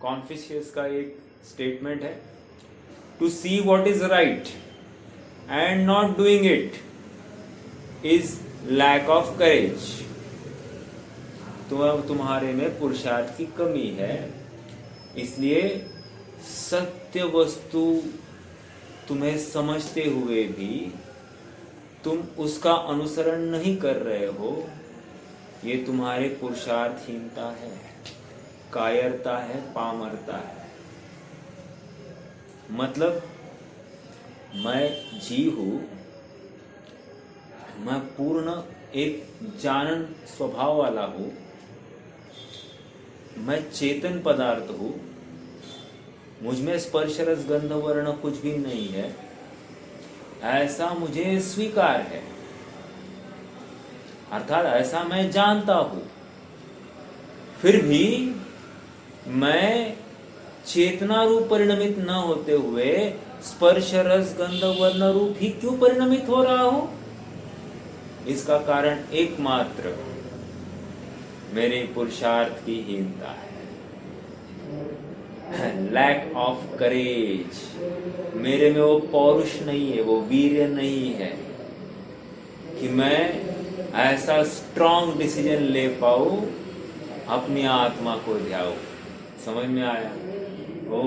Confucius का एक statement है, to see what is right and not doing it is lack of courage. तो अब तुम्हारे में पुरुषार्थ की कमी है, इसलिए सत्य वस्तु तुम्हें समझते हुए भी तुम उसका अनुसरण नहीं कर रहे हो। ये तुम्हारे पुरुषार्थहीनता है, कायरता है, पामरता है। मतलब मैं जीव हूं, मैं पूर्ण एक जानन स्वभाव वाला हूं, मैं चेतन पदार्थ हूं, मुझ में स्पर्श रस गंध वर्ण कुछ भी नहीं है, ऐसा मुझे स्वीकार है, अर्थात ऐसा मैं जानता हूं। फिर भी मैं चेतना रूप परिणमित न होते हुए स्पर्श रस गंध वर्ण रूप ही क्यों परिणमित हो रहा हूं? इसका कारण एकमात्र मेरे पुरुषार्थ की हीनता है, लैक ऑफ करेज। मेरे में वो पौरुष नहीं है, वो वीर्य नहीं है कि मैं ऐसा स्ट्रांग डिसीजन ले पाऊं, अपनी आत्मा को ध्याऊं। समझ में आया? ओ,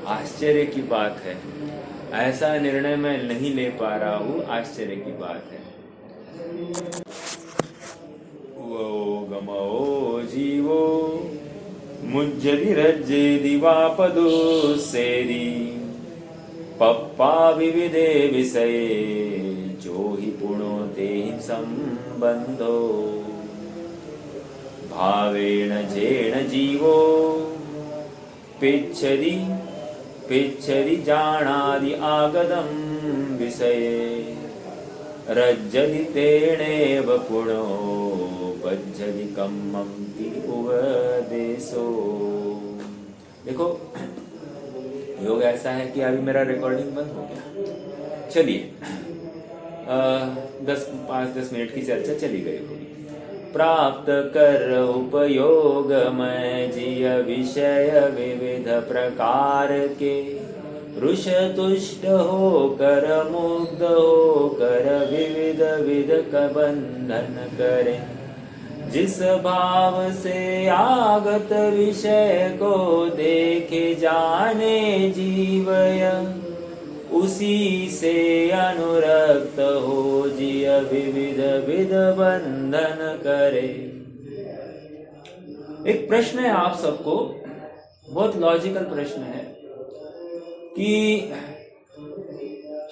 आश्चर्य की बात है, ऐसा निर्णय मैं नहीं ले पा रहा हूं, आश्चर्य की बात है। वो गमो जीवो मुज्जरि रज्जे दिवापदो सेरी पप्पा विविधे विषये जो ही पुणो ते संबंधो भावेण जेण जीवो पिच्छति पिच्छति जानादि आगदं विषये रज्जति तेणेव पुणो बज्जति कम्मं उपदेशो। देखो, योग ऐसा है कि अभी मेरा रिकॉर्डिंग बंद हो गया। चलिए, 5-10 मिनट की चर्चा चली गई होगी। प्राप्त कर उपयोग में जिय विषय विविध प्रकार के रुष तुष्ट हो कर मुग्ध हो कर विविध विध का बंधन करे। जिस भाव से आगत विषय को देखे जाने जीवय उसी से अनुरक्त हो जिय विविध विध बंधन करे। एक प्रश्न है आप सबको, बहुत लॉजिकल प्रश्न है कि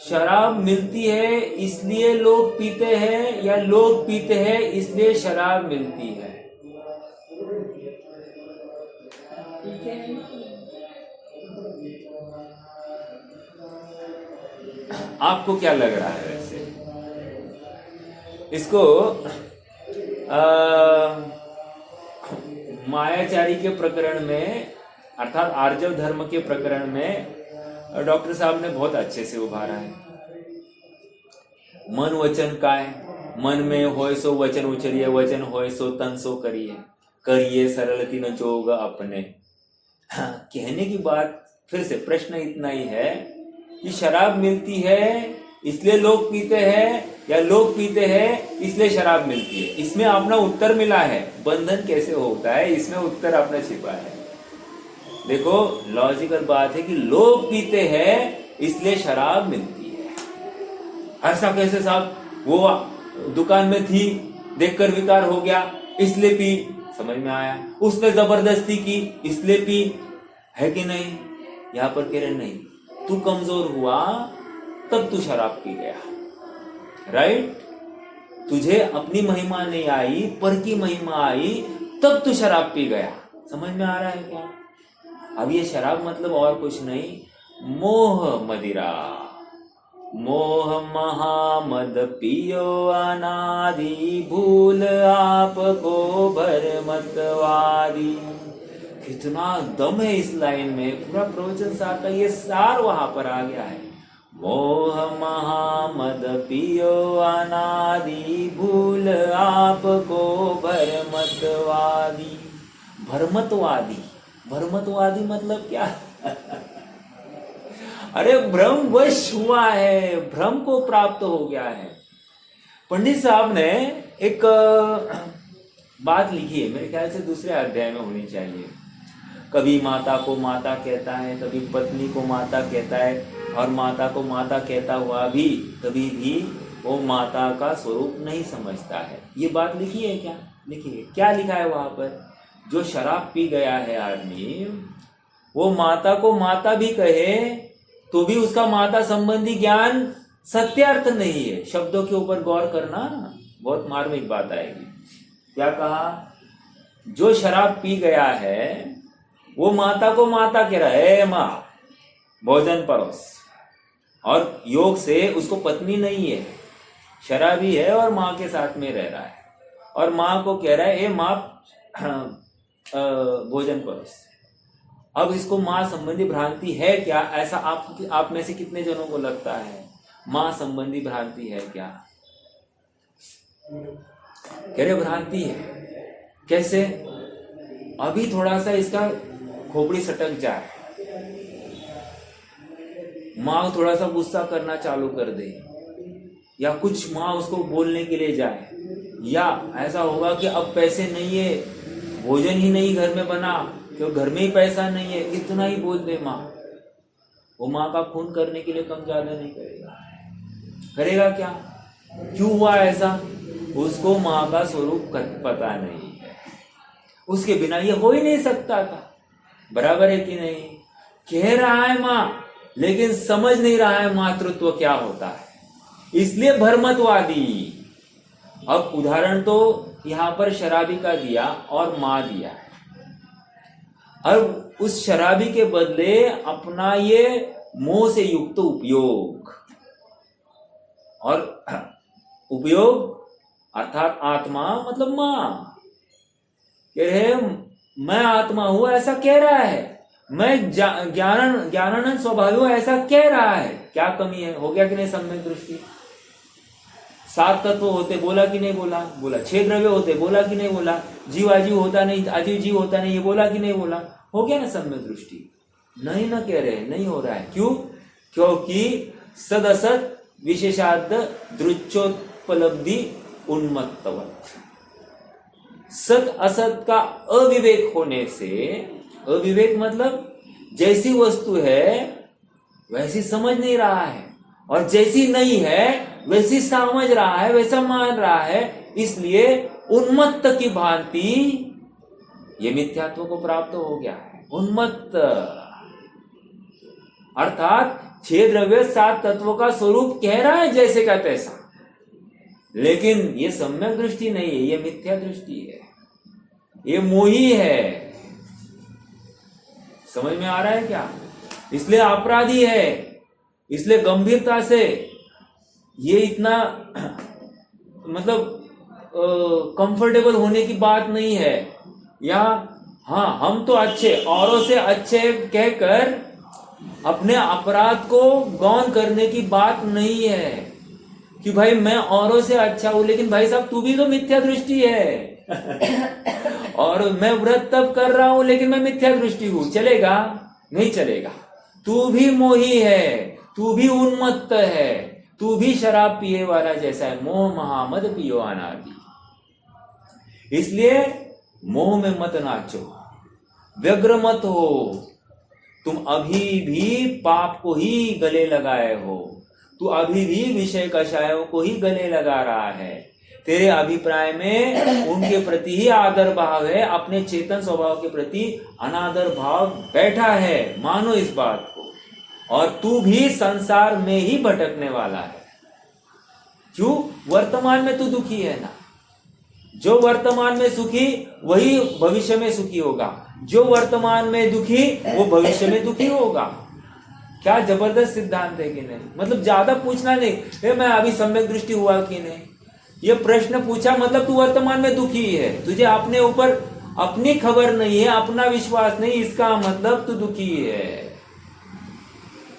शराब मिलती है इसलिए लोग पीते हैं या लोग पीते हैं इसलिए शराब मिलती है? आपको क्या लग रहा है वैसे? इसको मायाचारी के प्रकरण में, अर्थात आर्जव धर्म के प्रकरण में डॉक्टर साहब ने बहुत अच्छे से उभारा है। मन वचन काय, मन में होय सो वचन उचरिए, वचन होय सो तन सो करिए, करिए सरल तीन जोग अपने। कहने की बात फिर से, प्रश्न इतना ही है कि शराब मिलती है इसलिए लोग पीते हैं या लोग पीते हैं इसलिए शराब मिलती है? इसमें अपना उत्तर मिला है। बंधन कैसे होता है, इसमें उत्तर अपना छिपा है। देखो, लॉजिकल बात है कि लोग पीते हैं इसलिए शराब मिलती है। ऐसा कैसे साहब? वो दुकान में थी, देखकर विकार हो गया इसलिए पी। समझ में आया? उसने जबरदस्ती की इसलिए पी, है कि नहीं? यहां पर कह रहे नहीं, तू कमजोर हुआ तब तू शराब पी गया, राइट? तुझे अपनी महिमा नहीं आई, पर की महिमा आई, तब तू शराब पी गया। समझ में आ रहा है क्या? अब ये शराब मतलब और कुछ नहीं, मोह मदिरा। मोह महामद पियो अनादि भूल आपको भरमतवादी। कितना दम है इस लाइन में, पूरा प्रवचन सार का ये सार वहां पर आ गया है। मोह महामद पियो अनादि भूल आपको भरमतवादी। भरमतवादी, भ्रमत्वादी मतलब क्या? अरे भ्रमवश हुआ है, भ्रम को प्राप्त हो गया है। पंडित साहब ने एक बात लिखी है, मेरे ख्याल से दूसरे अध्याय में होनी चाहिए। कभी माता को माता कहता है, कभी पत्नी को माता कहता है, और माता को माता कहता हुआ भी कभी भी वो माता का स्वरूप नहीं समझता है। ये बात लिखी है क्या? लिखी है। क्या लिखा है वहां पर? जो शराब पी गया है आदमी, वो माता को माता भी कहे तो भी उसका माता संबंधी ज्ञान सत्यार्थ नहीं है। शब्दों के ऊपर गौर करना, बहुत मार्मिक बात आएगी। क्या कहा? जो शराब पी गया है वो माता को माता कह रहा है, माँ भोजन परोस, और योग से उसको पत्नी नहीं है, शराबी है और माँ के साथ में रह रहा है, और माँ को कह रहा है, ए माँ भोजन परोस। अब इसको माँ संबंधी भ्रांति है क्या? ऐसा आप में से कितने जनों को लगता है माँ संबंधी भ्रांति है क्या? कह रहे भ्रांति है। कैसे? अभी थोड़ा सा इसका खोपड़ी सटक जाए, माँ थोड़ा सा गुस्सा करना चालू कर दे, या कुछ माँ उसको बोलने के लिए जाए, या ऐसा होगा कि अब पैसे नहीं है, भोजन ही नहीं घर में बना, क्यों घर में ही पैसा नहीं है, इतना ही बोल दे माँ। वो माँ का खून करने के लिए कम ज्यादा नहीं करेगा। करेगा क्या? क्यों हुआ ऐसा? उसको माँ का स्वरूप पता नहीं है, उसके बिना ये हो ही नहीं सकता था। बराबर है कि नहीं? कह रहा है माँ, लेकिन समझ नहीं रहा है मातृत्व क्या होता है, इसलिए भ्रमत्वादी। अब उदाहरण तो यहां पर शराबी का दिया और माँ दिया है। अब उस शराबी के बदले अपना ये मोह से युक्त उपयोग, और उपयोग अर्थात आत्मा मतलब माँ। कह रहे मैं आत्मा हूं ऐसा कह रहा है, मैं ज्ञानानंद स्वभाव हूं ऐसा कह रहा है। क्या कमी है? हो गया कि नहीं सम्यक दृष्टि? 7 तत्व होते, बोला कि नहीं बोला? बोला। 6 द्रव्य होते, बोला कि नहीं बोला? जीव अजीव होता नहीं, अजीव जीव होता नहीं, ये बोला कि नहीं बोला? हो गया ना सम्यक दृष्टि? नहीं ना कह रहे, नहीं हो रहा है। क्यों? क्योंकि सद असत विशेषार्थ दृच्छोपलब्धि उन्मत्तवत्। सत असत का अविवेक होने से, अविवेक मतलब जैसी वस्तु है वैसी समझ नहीं रहा है, और जैसी नहीं है वैसी समझ रहा है, वैसा मान रहा है, इसलिए उन्मत्त की भांति ये मिथ्यात्व को प्राप्त हो गया है। उन्मत्त अर्थात 6 द्रव्य 7 तत्वों का स्वरूप कह रहा है जैसे का तैसा, लेकिन ये सम्यक दृष्टि नहीं है, ये मिथ्या दृष्टि है, ये मोही है। समझ में आ रहा है क्या? इसलिए अपराधी है, इसलिए गंभीरता से ये इतना मतलब कंफर्टेबल होने की बात नहीं है, या हाँ हम तो अच्छे, औरों से अच्छे कहकर अपने अपराध को गौण करने की बात नहीं है कि भाई मैं औरों से अच्छा हूं, लेकिन भाई साहब तू भी तो मिथ्या दृष्टि है। और मैं व्रत तब कर रहा हूं लेकिन मैं मिथ्या दृष्टि हूं, चलेगा? नहीं चलेगा। तू भी मोही है, तू भी उन्मत्त है, तू भी शराब पिए वाला जैसा है। मोह महामद पियो अनादि। इसलिए मोह में मत नाचो, व्यग्र मत हो। तुम अभी भी पाप को ही गले लगाए हो, तू अभी भी विषय कषायों को ही गले लगा रहा है। तेरे अभिप्राय में उनके प्रति ही आदर भाव है, अपने चेतन स्वभाव के प्रति अनादर भाव बैठा है। मानो इस बात को, और तू भी संसार में ही भटकने वाला है। क्यों? वर्तमान में तू दुखी है ना। जो वर्तमान में सुखी वही भविष्य में सुखी होगा, जो वर्तमान में दुखी वो भविष्य में दुखी होगा। क्या जबरदस्त सिद्धांत है कि नहीं? मतलब ज्यादा पूछना नहीं, मैं अभी सम्यक दृष्टि हुआ कि नहीं, ये प्रश्न पूछा मतलब तू वर्तमान में दुखी है, तुझे अपने ऊपर अपनी खबर नहीं है, अपना विश्वास नहीं, इसका मतलब तू दुखी है।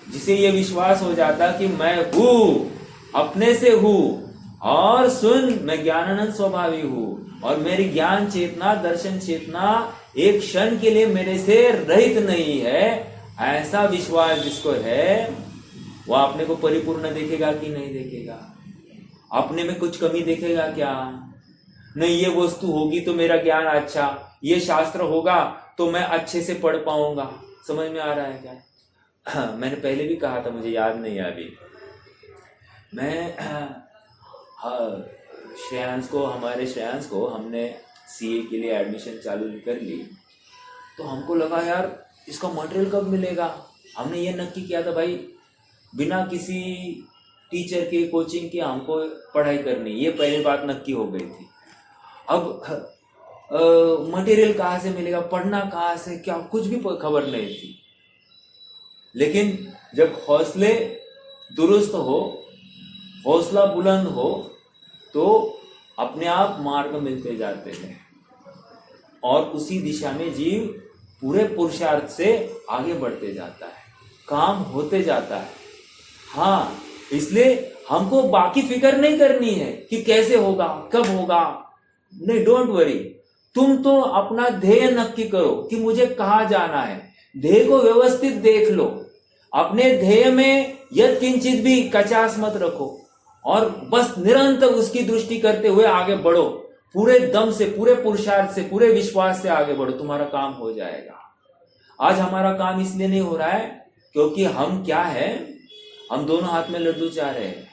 जिसे ये विश्वास हो जाता कि मैं हूं, अपने से हूं, और सुन मैं ज्ञानानंद स्वभावी हूं, और मेरी ज्ञान चेतना दर्शन चेतना एक क्षण के लिए मेरे से रहित नहीं है, ऐसा विश्वास जिसको है वह अपने को परिपूर्ण देखेगा कि नहीं देखेगा? अपने में कुछ कमी देखेगा क्या? नहीं, ये वस्तु होगी तो मेरा ज्ञान अच्छा, ये शास्त्र होगा तो मैं अच्छे से पढ़ पाऊंगा। समझ में आ रहा है क्या? हाँ, मैंने पहले भी कहा था, मुझे याद नहीं है अभी। मैं हमारे श्रेयांश को हमने सीए के लिए एडमिशन चालू कर ली, तो हमको लगा यार इसका मटेरियल कब मिलेगा। हमने ये नक्की किया था भाई बिना किसी टीचर के कोचिंग के हमको पढ़ाई करनी, ये पहली बात नक्की हो गई थी। अब मटेरियल कहाँ से मिलेगा, पढ़ना कहाँ से, क्या, कुछ भी खबर नहीं थी। लेकिन जब हौसले दुरुस्त हो, हौसला बुलंद हो, तो अपने आप मार्ग मिलते जाते हैं और उसी दिशा में जीव पूरे पुरुषार्थ से आगे बढ़ते जाता है, काम होते जाता है। हाँ, इसलिए हमको बाकी फिक्र नहीं करनी है कि कैसे होगा, कब होगा। नहीं, डोंट वरी। तुम तो अपना ध्येय नक्की करो कि मुझे कहाँ जाना है। ध्येय को व्यवस्थित देख लो, अपने ध्येय में यद किंचित भी कचास मत रखो और बस निरंतर उसकी दृष्टि करते हुए आगे बढ़ो। पूरे दम से, पूरे पुरुषार्थ से, पूरे विश्वास से आगे बढ़ो, तुम्हारा काम हो जाएगा। आज हमारा काम इसलिए नहीं हो रहा है क्योंकि हम क्या है, हम दोनों हाथ में लड्डू चाह रहे हैं।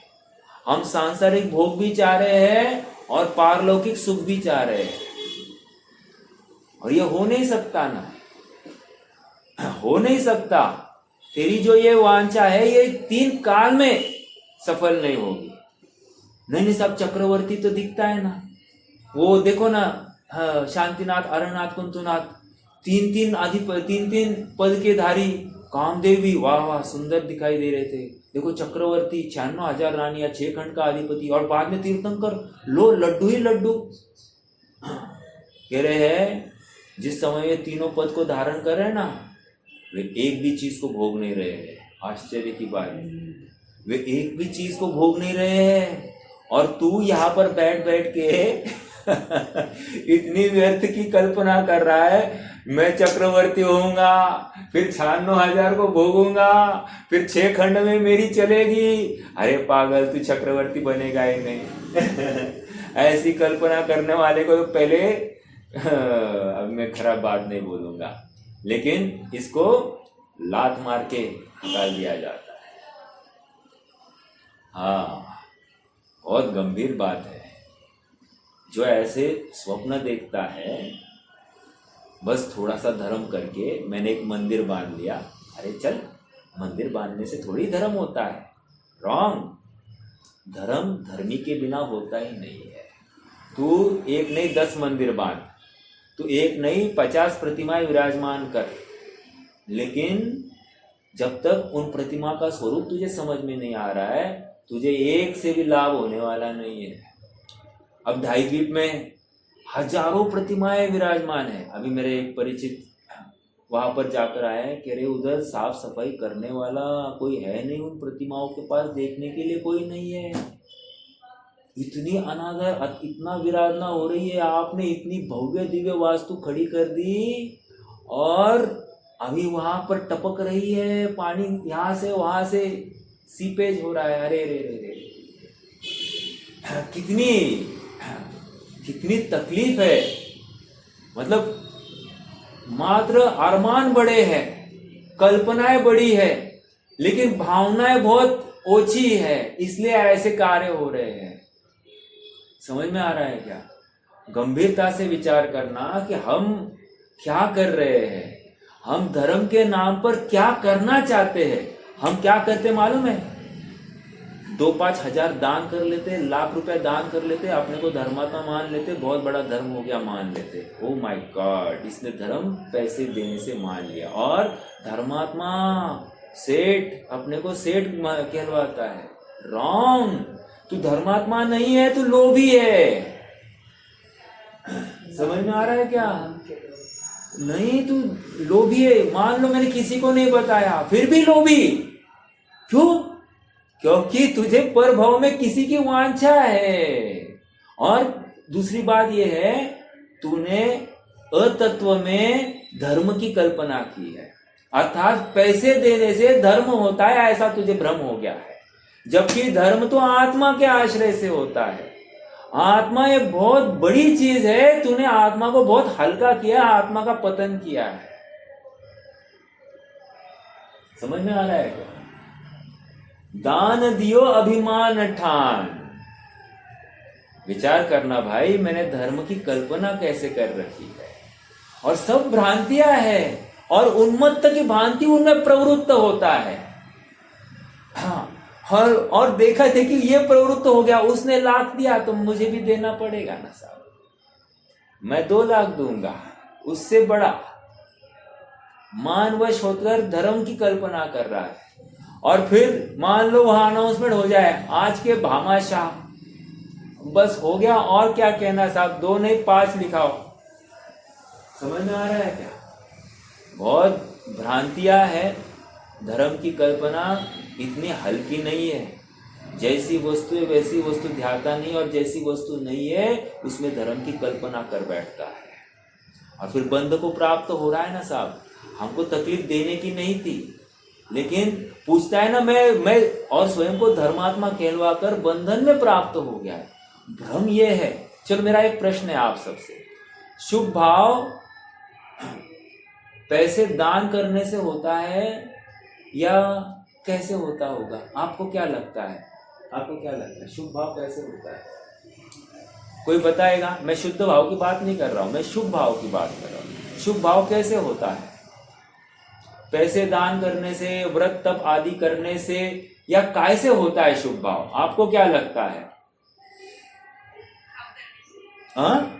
हम सांसारिक भोग भी चाह रहे हैं और पारलौकिक सुख भी चाह रहे हैं, और ये हो नहीं सकता ना, हो नहीं सकता। तेरी जो ये वांछा है ये 3 काल में सफल नहीं होगी। नहीं, सब चक्रवर्ती तो दिखता है ना, वो देखो ना, शांतिनाथ, अरनाथ, कुंतुनाथ, 3 पद के धारी कामदेव भी वाह वाह सुंदर दिखाई दे रहे थे। देखो चक्रवर्ती, 96,000 रानियां, 6 खंड का अधिपति, और बाद में तीर्थंकर, लो लड्डू ही लड्डू। कह रहे हैं जिस समय ये तीनों पद को धारण कर रहे हैं ना, वे एक भी चीज को भोग नहीं रहे हैं। आश्चर्य की बात, वे एक भी चीज को भोग नहीं रहे हैं, और तू यहाँ पर बैठ बैठ के इतनी व्यर्थ की कल्पना कर रहा है, मैं चक्रवर्ती होऊंगा, फिर 96,000 को भोगूंगा, फिर 6 खंड में मेरी चलेगी। अरे पागल, तू चक्रवर्ती बनेगा ही नहीं। ऐसी कल्पना करने वाले को तो पहले अब मैं खराब बात नहीं बोलूंगा, लेकिन इसको लात मार के निकाल दिया जाता है। हाँ, बहुत गंभीर बात है। जो ऐसे स्वप्न देखता है, बस थोड़ा सा धर्म करके मैंने एक मंदिर बांध लिया, अरे चल, मंदिर बांधने से थोड़ी धर्म होता है। रॉन्ग। धर्म धर्मी के बिना होता ही नहीं है। तू एक नहीं 10 मंदिर बांध, तू एक नहीं 50 प्रतिमाएं विराजमान कर, लेकिन जब तक उन प्रतिमा का स्वरूप तुझे समझ में नहीं आ रहा है, तुझे एक से भी लाभ होने वाला नहीं है। अब ढाई द्वीप में हजारों प्रतिमाएं विराजमान है। अभी मेरे एक परिचित वहां पर जाकर आए हैं, कह रहे उधर साफ सफाई करने वाला कोई है नहीं, उन प्रतिमाओं के पास देखने के लिए कोई नहीं है। इतनी अनादर, इतना विराधना हो रही है, आपने इतनी भव्य दिव्य वास्तु खड़ी कर दी और अभी वहां पर टपक रही है पानी, यहाँ से वहां से सीपेज हो रहा है। अरे रे रे रे, कितनी तकलीफ है। मतलब मात्र अरमान बड़े हैं, कल्पनाएं बड़ी है, लेकिन भावनाएं बहुत ओछी है, इसलिए ऐसे कार्य हो रहे हैं। समझ में आ रहा है क्या? गंभीरता से विचार करना कि हम क्या कर रहे हैं, हम धर्म के नाम पर क्या करना चाहते हैं। हम क्या करते मालूम है? 2-5 हजार दान कर लेते, लाख रुपए दान कर लेते, अपने को धर्मात्मा मान लेते, बहुत बड़ा धर्म हो गया मान लेते। ओ माय गॉड, इसने धर्म पैसे देने से मान लिया, और धर्मात्मा सेठ, अपने को सेठ कहलवाता है। रॉन्ग। तू धर्मात्मा नहीं है, तू लोभी है। समझ में आ रहा है क्या? नहीं, तू लोभी है। मान लो मैंने किसी को नहीं बताया, फिर भी लोभी क्यों? क्योंकि तुझे परभव में किसी की वांछा है। और दूसरी बात यह है, तूने अतत्व में धर्म की कल्पना की है, अर्थात पैसे देने से धर्म होता है ऐसा तुझे भ्रम हो गया है, जबकि धर्म तो आत्मा के आश्रय से होता है। आत्मा एक बहुत बड़ी चीज है, तूने आत्मा को बहुत हल्का किया, आत्मा का पतन किया है। समझ में आ रहा है क्या? दान दियो अभिमान ठान। विचार करना भाई, मैंने धर्म की कल्पना कैसे कर रखी है, और सब भ्रांतियां हैं, और उन्मत्त की भांति उनमें प्रवृत्त होता है। हाँ, और देखा थे कि ये प्रवृत्त हो गया, उसने लाख दिया तो मुझे भी देना पड़ेगा ना साहब, मैं 2 लाख दूंगा, उससे बड़ा मानवश होकर धर्म की कल्पना कर रहा है। और फिर मान लो वहां अनाउंसमेंट हो जाए, आज के भामाशाह, बस हो गया, और क्या कहना साहब, 2 नहीं 5 लिखाओ। समझ में आ रहा है क्या? बहुत भ्रांतियां हैं। धर्म की कल्पना इतनी हल्की नहीं है। जैसी वस्तु है वैसी वस्तु ध्याता नहीं, और जैसी वस्तु नहीं है उसमें धर्म की कल्पना कर बैठता है, और फिर बंध को प्राप्त हो रहा है ना साहब। हमको तकलीफ देने की नहीं थी, लेकिन पूछता है ना, मैं और स्वयं को धर्मात्मा कहलवा कर बंधन में प्राप्त हो गया है। भ्रम ये है। चलो मेरा एक प्रश्न है आप सबसे, शुभ भाव पैसे दान करने से होता है या कैसे होता होगा? आपको क्या लगता है? आपको क्या लगता है शुभ भाव कैसे होता है? कोई बताएगा? मैं शुद्ध भाव की बात नहीं कर रहा हूं, मैं शुभ भाव की बात कर रहा हूं। शुभ भाव कैसे होता है? पैसे दान करने से, व्रत तप आदि करने से, या कैसे होता है शुभ भाव? आपको क्या लगता है? हाँ,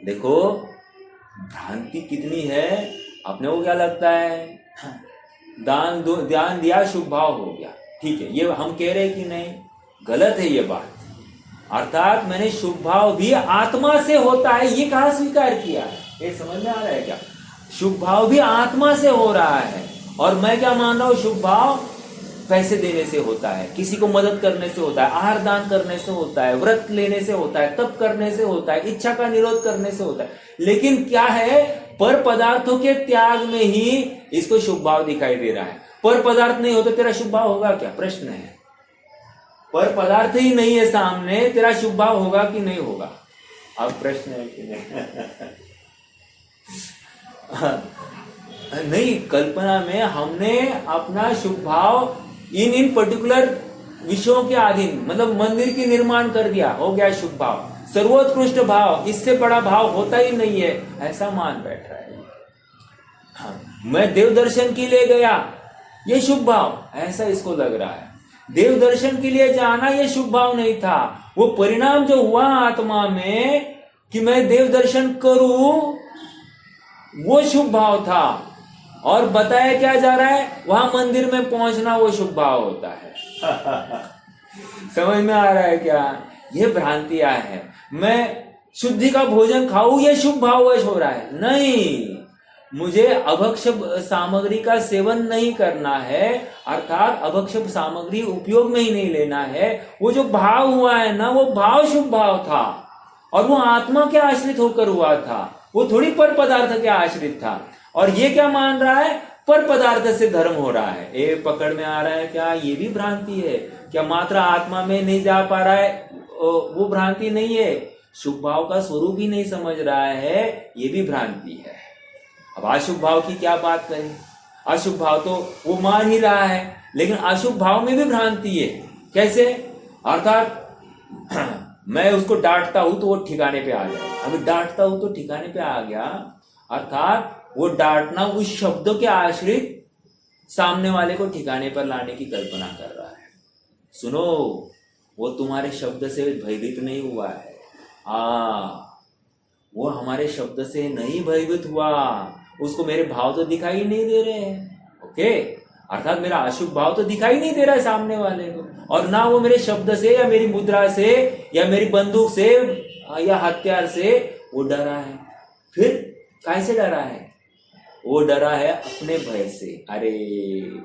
देखो भ्रांति कितनी है। अपने को क्या लगता है, दान दिया शुभ भाव हो गया, ठीक है, ये हम कह रहे कि नहीं, गलत है ये बात। अर्थात मैंने शुभ भाव भी आत्मा से होता है, ये कहाँ स्वीकार किया है? ये समझ में आ रहा है क्या? शुभ भाव भी आत्मा से हो रहा है, और मैं क्या मान रहा हूं, शुभ भाव पैसे देने से होता है, किसी को मदद करने से होता है, आहार दान करने से होता है, व्रत लेने से होता है, तप करने से होता है, इच्छा का निरोध करने से होता है। लेकिन क्या है, पर पदार्थों के त्याग में ही इसको शुभ भाव दिखाई दे रहा है। पर पदार्थ नहीं हो तो तेरा शुभ भाव होगा क्या? प्रश्न है। पर पदार्थ ही नहीं है सामने, तेरा शुभ भाव होगा कि नहीं होगा? अब प्रश्न है कि नहीं? नहीं, कल्पना में हमने अपना शुभ भाव इन पर्टिकुलर विषयों के अधीन, मतलब मंदिर की निर्माण कर दिया, हो गया शुभ भाव, सर्वोत्कृष्ट भाव, इससे बड़ा भाव होता ही नहीं है, ऐसा मान बैठ रहा है। हाँ, मैं देव दर्शन के लिए गया, ये शुभ भाव, ऐसा इसको लग रहा है। देव दर्शन के लिए जाना ये शुभ भाव नहीं था, वो परिणाम जो हुआ आत्मा में कि मैं देव दर्शन करूं, वो शुभ भाव था। और बताया क्या जा रहा है, वहां मंदिर में पहुंचना वो शुभ भाव होता है। समझ में आ रहा है क्या? ये भ्रांतियां है। मैं शुद्धि का भोजन खाऊं, ये शुभ भाववश हो रहा है। नहीं, मुझे अभक्षप सामग्री का सेवन नहीं करना है, अर्थात अभक्षप सामग्री उपयोग में ही नहीं लेना है। वो जो भाव हुआ है ना, वो भाव शुभ भाव था, और वो आत्मा के आश्रित होकर हुआ था, वो थोड़ी पर पदार्थ के आश्रित था। और ये क्या मान रहा है, पर पदार्थ से धर्म हो रहा है। ये पकड़ में आ रहा है क्या? ये भी भ्रांति है। क्या मात्र आत्मा में नहीं जा पा रहा है, वो भ्रांति नहीं है। शुभ भाव का स्वरूप ही नहीं समझ रहा है, ये भी भ्रांति है। अब अशुभ भाव की क्या बात करें? अशुभ भाव तो वो मान ही रहा है, लेकिन अशुभ भाव में भी भ्रांति है। कैसे? अर्थात मैं उसको डांटता हूं तो वो ठिकाने पे आ जाए। अभी डांटता हूं तो ठिकाने पे आ गया, अर्थात वो डांटना उस शब्दों के आश्रित सामने वाले को ठिकाने पर लाने की कल्पना कर रहा है। सुनो, वो तुम्हारे शब्द से भयभीत नहीं हुआ है। वो हमारे शब्द से नहीं भयभीत हुआ, उसको मेरे भाव तो दिखाई नहीं दे रहे हैं। ओके, अर्थात मेरा अशुभ भाव तो दिखाई नहीं दे रहा है सामने वाले को, और ना वो मेरे शब्द से या मेरी मुद्रा से या मेरी बंदूक से या हथियार से वो डरा है। फिर कैसे डरा है? वो डरा है अपने भय से। अरे,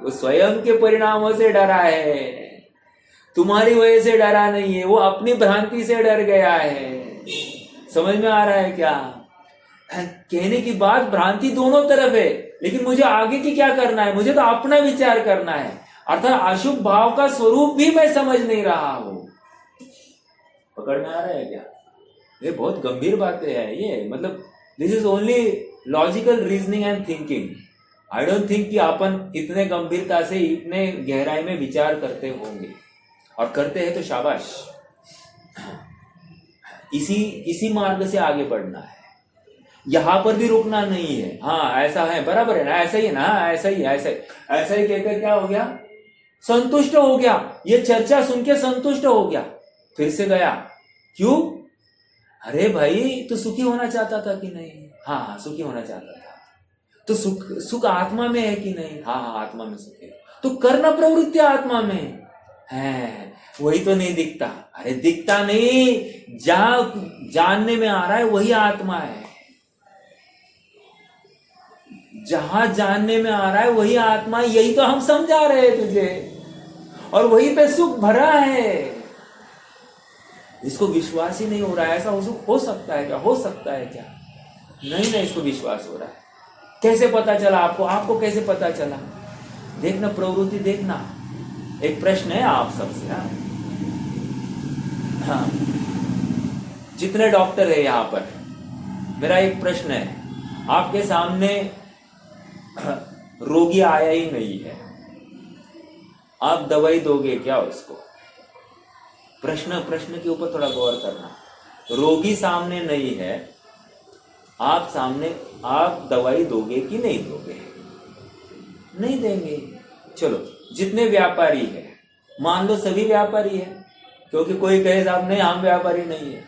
वो स्वयं के परिणामों से डरा है। तुम्हारी वजह से डरा नहीं है, वो अपनी भ्रांति से डर गया है। समझ में आ रहा है क्या? कहने की बात भ्रांति दोनों तरफ है, लेकिन मुझे आगे की क्या करना है, मुझे तो अपना विचार करना है। अर्थात अशुभ भाव का स्वरूप भी मैं समझ नहीं रहा हूं। पकड़ में आ रहा है क्या? ये बहुत गंभीर बातें हैं ये। मतलब this is only logical reasoning and thinking. I don't think कि अपन इतने गंभीरता से इतने गहराई में विचार करते होंगे, और करते हैं तो शाबाश। इसी मार्ग से आगे बढ़ना है, यहां पर भी रुकना नहीं है। हाँ ऐसा है, बराबर है ना, ऐसा ही है ना, ऐसा ही ऐसा ही कहकर क्या हो गया, संतुष्ट हो गया। ये चर्चा सुन के संतुष्ट हो गया, फिर से गया। क्यों? अरे भाई तू सुखी होना चाहता था कि नहीं? हाँ सुखी होना चाहता था। तो सुख आत्मा में है कि नहीं? हाँ आत्मा में सुख है। तो करना प्रवृत्ति आत्मा में है, वही तो नहीं दिखता। अरे दिखता नहीं, जहां जानने में आ रहा है वही आत्मा है। जहां जानने में आ रहा है वही आत्मा, यही तो हम समझा रहे हैं तुझे, और वही पे सुख भरा है। इसको विश्वास ही नहीं हो रहा है। ऐसा हो सकता है क्या? हो सकता है क्या? नहीं ना, इसको विश्वास हो रहा है। कैसे पता चला आपको? आपको कैसे पता चला? देखना प्रवृत्ति, देखना। एक प्रश्न है आप सबसे। हाँ, जितने डॉक्टर है यहाँ पर, मेरा एक प्रश्न है। आपके सामने रोगी आया ही नहीं है, आप दवाई दोगे क्या उसको? प्रश्न के ऊपर थोड़ा गौर करना। रोगी सामने नहीं है, आप दवाई दोगे कि नहीं दोगे? नहीं देंगे। चलो, जितने व्यापारी है, मान लो सभी व्यापारी है, क्योंकि कोई कहे साहब नहीं हम व्यापारी नहीं है,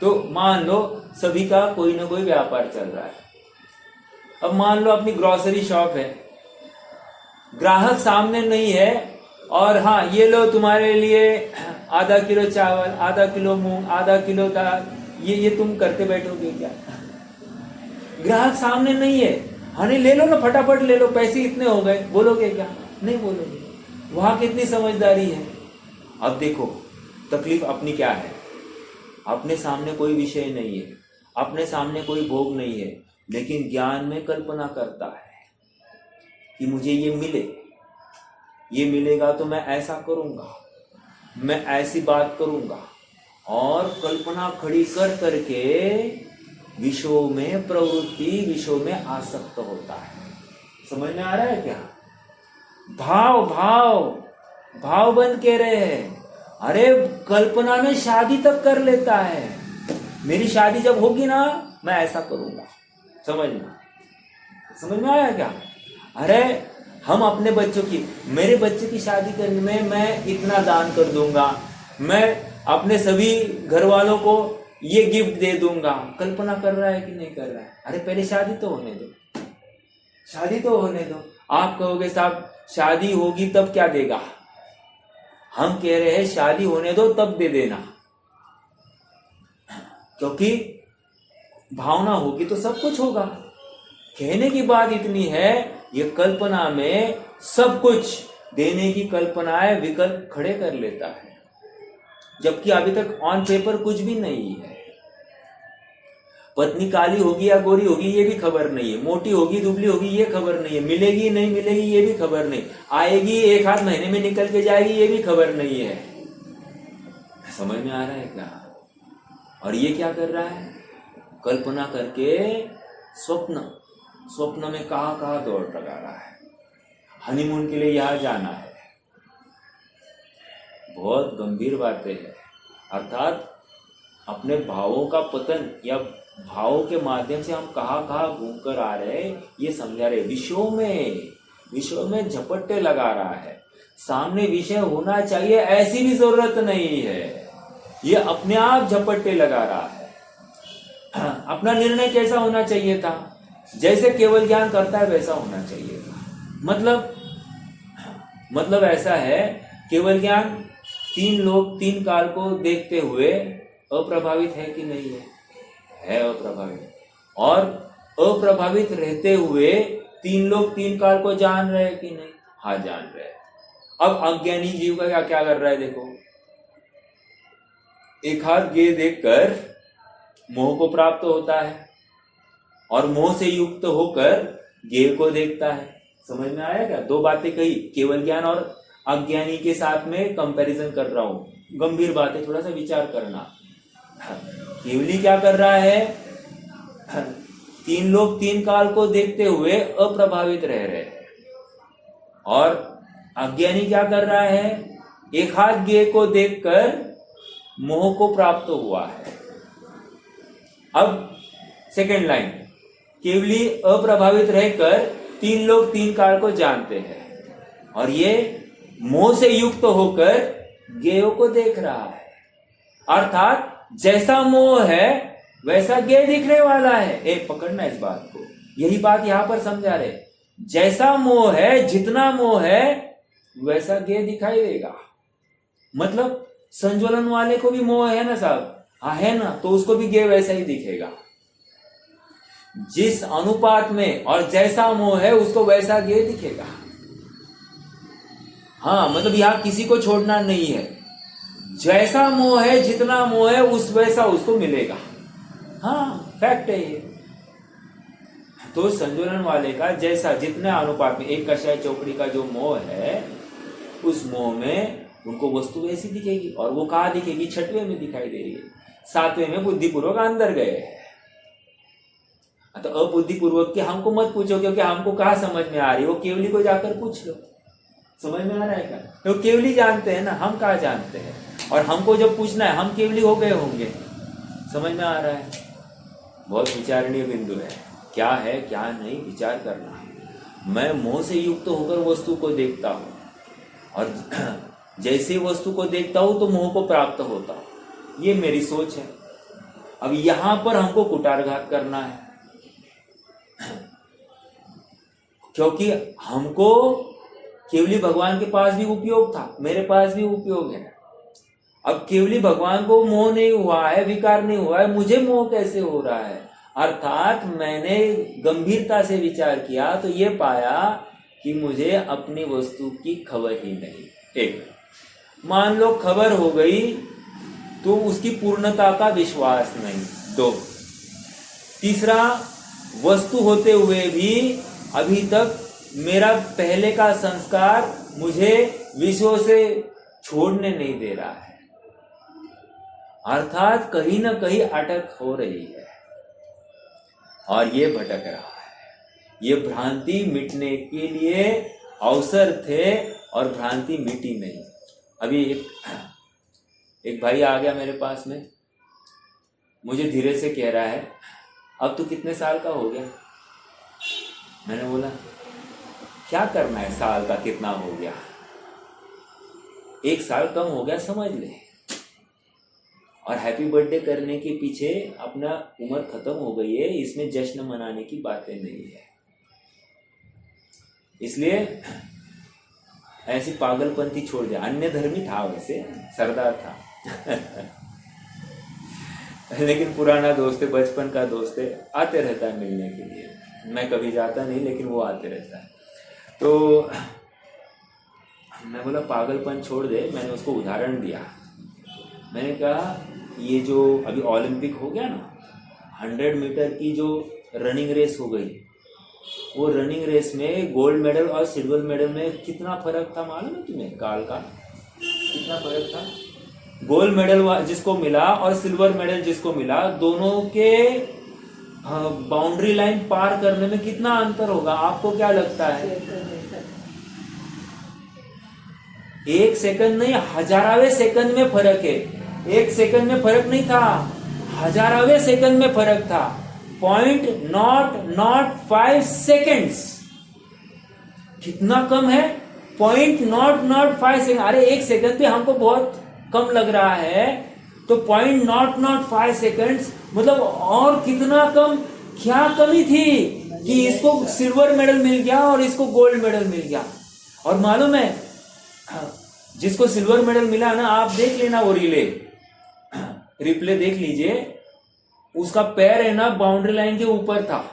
तो मान लो सभी का कोई ना कोई व्यापार चल रहा है। अब मान लो अपनी ग्रोसरी शॉप है, ग्राहक सामने नहीं है, और हाँ ये लो तुम्हारे लिए आधा किलो चावल, आधा किलो मूंग, आधा किलो दाल, ये तुम करते बैठोगे क्या? ग्राहक सामने नहीं है, हाँ नहीं ले लो ना, फटाफट ले लो, पैसे इतने हो गए, बोलोगे क्या? नहीं बोलोगे। वहां कितनी समझदारी है। अब देखो तकलीफ अपनी क्या है, अपने सामने कोई विषय नहीं है, अपने सामने कोई भोग नहीं है, लेकिन ज्ञान में कल्पना करता है कि मुझे ये मिले, ये मिलेगा तो मैं ऐसा करूंगा, मैं ऐसी बात करूंगा, और कल्पना खड़ी कर करके विषयों में प्रवृत्ति, विषयों में आसक्त होता है। समझ में आ रहा है क्या? भाव बंद कह रहे हैं। अरे कल्पना में शादी तक कर लेता है, मेरी शादी जब होगी ना मैं ऐसा करूंगा। समझ में आया क्या? अरे हम अपने बच्चों की, मेरे बच्चे की शादी करने में मैं इतना दान कर दूंगा, मैं अपने सभी घर वालों को ये गिफ्ट दे दूंगा। कल्पना कर रहा है कि नहीं कर रहा है? अरे पहले शादी तो होने दो, शादी तो होने दो। आप कहोगे साहब शादी होगी तब क्या देगा? हम कह रहे हैं शादी होने दो तब दे देना, क्योंकि भावना होगी तो सब कुछ होगा। कहने की बात इतनी है, ये कल्पना में सब कुछ देने की कल्पनाएं विकल्प खड़े कर लेता है, जबकि अभी तक ऑन पेपर कुछ भी नहीं है। पत्नी काली होगी या गोरी होगी ये भी खबर नहीं है, मोटी होगी दुबली होगी ये खबर नहीं है, मिलेगी नहीं मिलेगी ये भी खबर नहीं, आएगी एक आध महीने में निकल के जाएगी ये भी खबर नहीं है। समझ में आ रहा है क्या? और ये क्या कर रहा है? कल्पना करके स्वप्न में कहां दौड़ लगा रहा है। हनीमून के लिए यहां जाना है। बहुत गंभीर बातें है। अर्थात अपने भावों का पतन, या भावों के माध्यम से हम कहां घूम कर आ रहे हैं ये समझा रहे। विषयों में झपट्टे लगा रहा है। सामने विषय होना चाहिए ऐसी भी जरूरत नहीं है, ये अपने आप झपट्टे लगा रहा है। अपना निर्णय कैसा होना चाहिए था? जैसे केवल ज्ञान करता है वैसा होना चाहिए था। मतलब ऐसा है, केवल ज्ञान तीन लोग तीन काल को देखते हुए अप्रभावित है कि नहीं है अप्रभावित। और अप्रभावित रहते हुए तीन लोग तीन काल को जान रहे कि नहीं? हाँ जान रहे। अब अज्ञानी जीव का क्या कर रहा है देखो, एक हाथ गे देखकर मोह को प्राप्त होता है और मोह से युक्त होकर गे को देखता है। समझ में आया क्या? दो बातें कही, केवल ज्ञान और अज्ञानी के साथ में कंपैरिजन कर रहा हूं। गंभीर बातें, थोड़ा सा विचार करना। केवली क्या कर रहा है? तीन लोग तीन काल को देखते हुए अप्रभावित रह रहे हैं और अज्ञानी क्या कर रहा है? एक हाथ गे को देखकर मोह को प्राप्त हुआ है। अब सेकेंड लाइन, केवली अप्रभावित रहकर तीन लोग तीन काल को जानते हैं और ये मोह से युक्त होकर गेयों को देख रहा है। अर्थात जैसा मोह है वैसा गे दिखने वाला है। एक पकड़ना इस बात को, यही बात यहां पर समझा रहे। जैसा मोह है, जितना मोह है वैसा गे दिखाई देगा। मतलब संज्वलन वाले को भी मोह है ना साहब? हाँ है ना, तो उसको भी गे वैसा ही दिखेगा। जिस अनुपात में और जैसा मोह है उसको वैसा गे दिखेगा। हाँ, मतलब यहां किसी को छोड़ना नहीं है। जैसा मोह है, जितना मोह है उस वैसा उसको मिलेगा। हाँ, फैक्ट है ये। तो संज्वलन वाले का जैसा जितने अनुपात में, एक कषाय चौकड़ी का जो मोह है उस मोह में उनको वस्तु वैसी दिखेगी। और वो कहाँ दिखेगी? छठवें में दिखाई दे रही है। सातवें में बुद्धिपूर्वक अंदर गए। तो अबुद्धिपूर्वक के हमको मत पूछो, क्योंकि हमको कहाँ समझ में आ रही है, वो केवली को जाकर पूछ लो। समझ में आ रहा है क्या? तो केवली जानते हैं ना, हम कहाँ जानते हैं। और हमको जब पूछना है, हम केवली हो गए होंगे। समझ में आ रहा है? बहुत विचारणीय बिंदु है। क्या है क्या नहीं विचार करना। मैं मोह से युक्त होकर वस्तु को देखता हूं और जैसे वस्तु को देखता हूं तो मोह को प्राप्त होता हूं। ये मेरी सोच है। अब यहां पर हमको कुटारघात करना है, क्योंकि हमको केवली भगवान के पास भी उपयोग था, मेरे पास भी उपयोग है। अब केवली भगवान को मोह नहीं हुआ है, विकार नहीं हुआ है, मुझे मोह कैसे हो रहा है? अर्थात मैंने गंभीरता से विचार किया तो ये पाया कि मुझे अपनी वस्तु की खबर ही नहीं। एक, मान लो खबर हो गई तो उसकी पूर्णता का विश्वास नहीं। दो, तीसरा, वस्तु होते हुए भी अभी तक मेरा पहले का संस्कार मुझे विषयों से छोड़ने नहीं दे रहा है। अर्थात कहीं ना कहीं अटक हो रही है और ये भटक रहा है। ये भ्रांति मिटने के लिए अवसर थे और भ्रांति मिटी नहीं। अभी एक भाई आ गया मेरे पास में, मुझे धीरे से कह रहा है, अब तू कितने साल का हो गया? मैंने बोला क्या करना है, साल का कितना हो गया? 1 साल कम हो गया समझ ले। और हैप्पी बर्थडे करने के पीछे अपना उम्र खत्म हो गई है, इसमें जश्न मनाने की बातें नहीं है। इसलिए ऐसी पागलपंथी छोड़ दिया। अन्य धर्मी था, वैसे सरदार था लेकिन पुराना दोस्त है, बचपन का दोस्त है, आते रहता है मिलने के लिए। मैं कभी जाता नहीं, लेकिन वो आते रहता है। तो मैं बोला पागलपन छोड़ दे। मैंने उसको उदाहरण दिया। मैंने कहा ये जो अभी ओलंपिक हो गया ना, 100 मीटर की जो रनिंग रेस हो गई, वो रनिंग रेस में गोल्ड मेडल और सिल्वर मेडल में कितना फर्क था मालूम है तुम्हें? काल का कितना फर्क था? गोल्ड मेडल जिसको मिला और सिल्वर मेडल जिसको मिला, दोनों के बाउंड्री लाइन पार करने में कितना अंतर होगा? आपको क्या लगता है? 1 सेकंड नहीं, हजारावे सेकंड में फर्क है। 1 सेकंड में फर्क नहीं था, हजारावे सेकंड में फर्क था। 0.005 सेकंड्स। कितना कम है? 0.005 सेकंड। अरे 1 सेकंड भी हमको बहुत कम लग रहा है, तो 0.005 सेकंड्स मतलब और कितना कम? क्या कमी थी कि इसको सिल्वर मेडल मिल गया और इसको गोल्ड मेडल मिल गया? और मालूम है जिसको सिल्वर मेडल मिला ना, आप देख लेना वो रिप्ले देख लीजिए, उसका पैर है ना बाउंड्री लाइन के ऊपर था,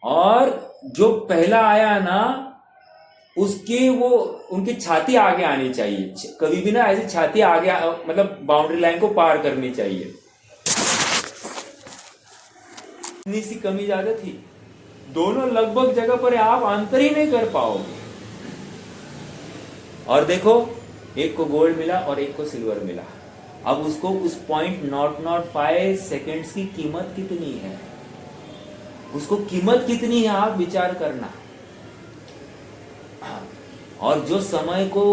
और जो पहला आया ना उसकी वो उनकी छाती आगे आनी चाहिए, कभी भी ना ऐसी छाती आगे मतलब बाउंड्री लाइन को पार करनी चाहिए। इतनी सी कमी ज्यादा थी, दोनों लगभग जगह पर आप अंतर ही नहीं कर पाओगे। और देखो, एक को गोल्ड मिला और एक को सिल्वर मिला। अब उसको उस 0.005 सेकेंड्स की कीमत कितनी है, उसको कीमत कितनी है आप विचार करना। और जो समय को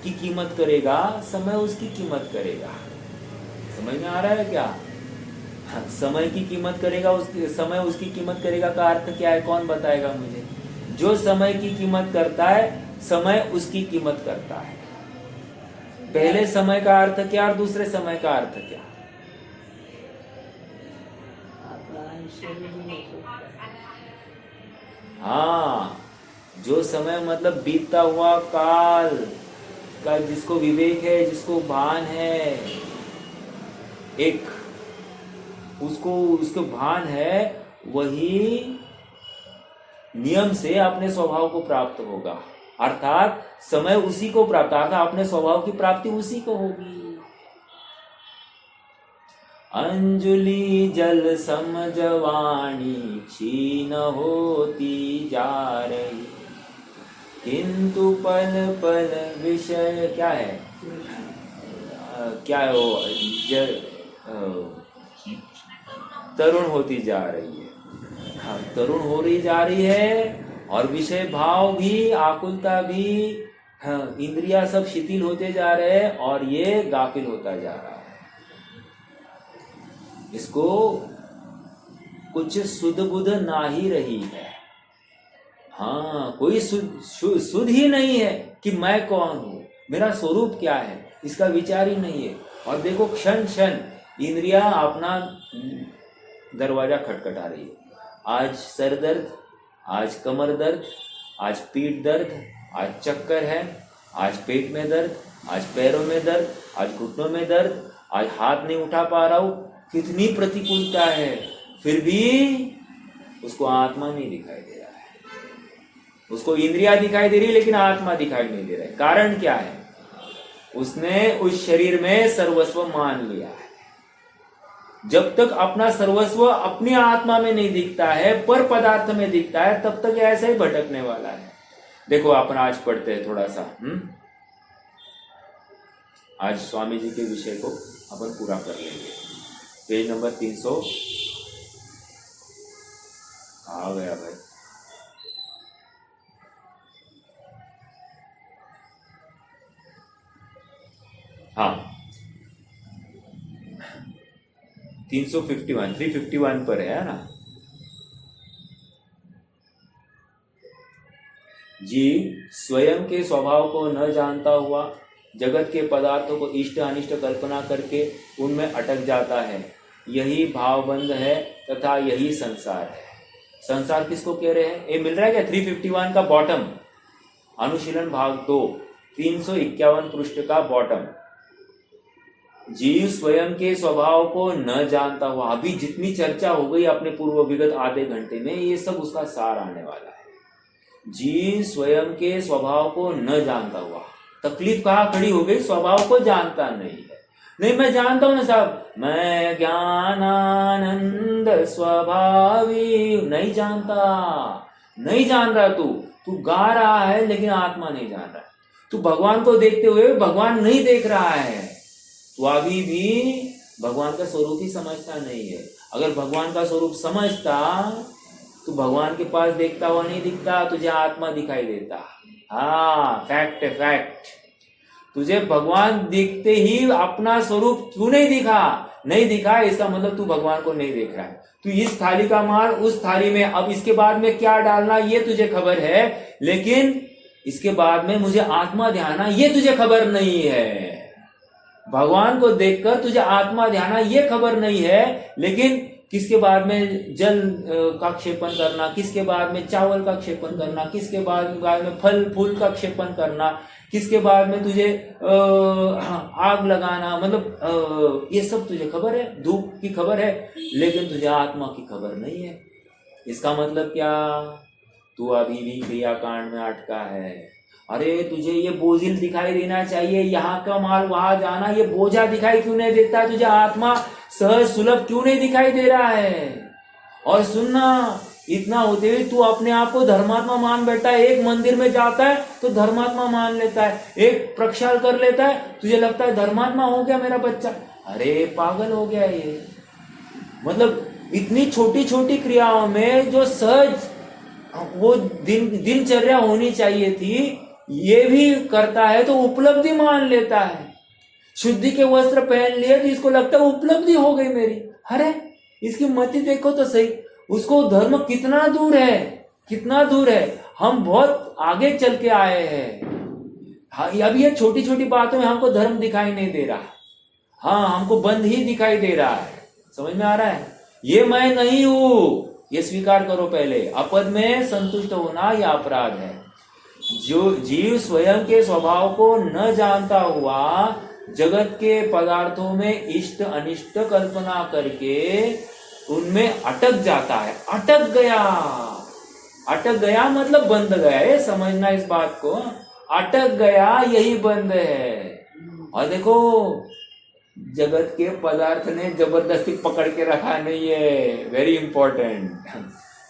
की कीमत करेगा, समय उसकी कीमत करेगा। समझ में आ रहा है क्या? समय की कीमत करेगा, उसकी समय उसकी कीमत करेगा का अर्थ क्या है, कौन बताएगा मुझे? जो समय की कीमत करता है, समय उसकी कीमत करता है। पहले समय का अर्थ क्या और दूसरे समय का अर्थ क्या? हाँ, जो समय मतलब बीतता हुआ काल का, जिसको विवेक है, जिसको भान है, एक उसको भान है, वही नियम से अपने स्वभाव को प्राप्त होगा। अर्थात समय उसी को प्राप्त, अर्थात अपने स्वभाव की प्राप्ति उसी को होगी। अंजुलि जल सम जवानी क्षीण होती जा रही, किंतु पल पल विषय क्या है, क्या है वो, तरुण होती जा रही है। हाँ, तरुण हो रही जा रही है, और विषय भाव भी, आकुलता भी, हाँ, इंद्रियां सब शिथिल होते जा रहे हैं, और ये गाफिल होता जा रहा है। इसको कुछ सुध बुध ना ही रही है। हाँ, कोई सुध ही नहीं है कि मैं कौन हूं, मेरा स्वरूप क्या है, इसका विचार ही नहीं है। और देखो, क्षण क्षण इंद्रियां अपना दरवाजा खटखटा रही है। आज सर दर्द, आज कमर दर्द, आज पीठ दर्द, आज चक्कर है, आज पेट में दर्द, आज पैरों में दर्द, आज घुटनों में दर्द, आज हाथ नहीं उठा पा रहा हूं। कितनी प्रतिकूलता है, फिर भी उसको आत्मा नहीं दिखाई दे रहा है। उसको इंद्रियां दिखाई दे रही है, लेकिन आत्मा दिखाई नहीं दे रहा है। कारण क्या है? उसने उस शरीर में सर्वस्व मान लिया है। जब तक अपना सर्वस्व अपनी आत्मा में नहीं दिखता है, पर पदार्थ में दिखता है, तब तक ऐसा ही भटकने वाला है। देखो, अपन आज पढ़ते हैं थोड़ा सा, आज स्वामी जी के विषय को अपन पूरा कर लेंगे। पेज नंबर 300 आ गया भाई। हाँ, 351 पर है ना जी। स्वयं के स्वभाव को न जानता हुआ जगत के पदार्थों को इष्ट अनिष्ट कल्पना करके उनमें अटक जाता है। यही भावबंध है तथा यही संसार है। संसार किसको कह रहे हैं? ये मिल रहा है क्या? 351 का बॉटम, अनुशीलन भाग 2, 351 पृष्ठ का बॉटम। जीव स्वयं के स्वभाव को न जानता हुआ, अभी जितनी चर्चा हो गई अपने पूर्व विगत आधे घंटे में, ये सब उसका सार आने वाला है। जीव स्वयं के स्वभाव को न जानता हुआ, तकलीफ कहाँ खड़ी हो गई? स्वभाव को जानता नहीं है। नहीं, मैं जानता हूं ना साहब, मैं ज्ञानानंद स्वभावी, नहीं जानता, नहीं जान रहा। तू गा रहा है लेकिन आत्मा नहीं जान रहा। तू भगवान को देखते हुए भगवान नहीं देख रहा है। तू अभी भी भगवान का स्वरूप ही समझता नहीं है। अगर भगवान का स्वरूप समझता तो भगवान के पास देखता हुआ नहीं दिखता, तुझे आत्मा दिखाई देता। हाँ, फैक्ट है, फैक्ट। तुझे भगवान दिखते ही अपना स्वरूप क्यों नहीं दिखा? नहीं दिखा, इसका मतलब तू भगवान को नहीं देख रहा है। तू इस थाली का माल उस थाली में, अब इसके बाद में क्या डालना ये तुझे खबर है, लेकिन इसके बाद में मुझे आत्मा ध्यान ये तुझे खबर नहीं है। भगवान को देखकर तुझे आत्मा ध्यान ये खबर नहीं है, लेकिन किसके बाद में जल का क्षेपण करना, किसके बाद में चावल का क्षेपण करना, किसके बाद में फल फूल का क्षेपण करना, किसके बाद में तुझे आग लगाना, मतलब ये सब तुझे खबर है, धूप की खबर है, लेकिन तुझे आत्मा की खबर नहीं है। इसका मतलब क्या? तू अभी भी क्रियाकांड में अटका है। अरे तुझे ये बोझिल दिखाई देना चाहिए, यहाँ का माल वहां जाना, ये बोझा दिखाई क्यों नहीं देता? तुझे आत्मा सहज सुलभ क्यों नहीं दिखाई दे रहा है? और सुनना, इतना होते हुए तू अपने आप को धर्मात्मा मान बैठा है। एक मंदिर में जाता है तो धर्मात्मा मान लेता है, एक प्रक्षाल कर लेता है, तुझे लगता है धर्मात्मा हो गया मेरा बच्चा। अरे पागल हो गया ये। मतलब इतनी छोटी छोटी क्रियाओं में जो सहज वो दिनचर्या होनी चाहिए थी, ये भी करता है तो उपलब्धि मान लेता है। शुद्धि के वस्त्र पहन लिए तो इसको लगता है उपलब्धि हो गई मेरी। अरे इसकी मति देखो तो सही, उसको धर्म कितना दूर है, कितना दूर है। हम बहुत आगे चल के आए हैं। हाँ, अब ये छोटी छोटी बातों में हमको धर्म दिखाई नहीं दे रहा। हाँ, हमको बंद ही दिखाई दे रहा है। समझ में आ रहा है? ये मैं नहीं हूं, ये स्वीकार करो पहले। अपद में संतुष्ट होना यह अपराध है। जो जीव स्वयं के स्वभाव को न जानता हुआ जगत के पदार्थों में इष्ट अनिष्ट कल्पना करके उनमें अटक जाता है। अटक गया, अटक गया मतलब बंध गया। ये समझना इस बात को, अटक गया यही बंध है। और देखो, जगत के पदार्थ ने जबरदस्ती पकड़ के रखा नहीं है, वेरी इंपॉर्टेंट।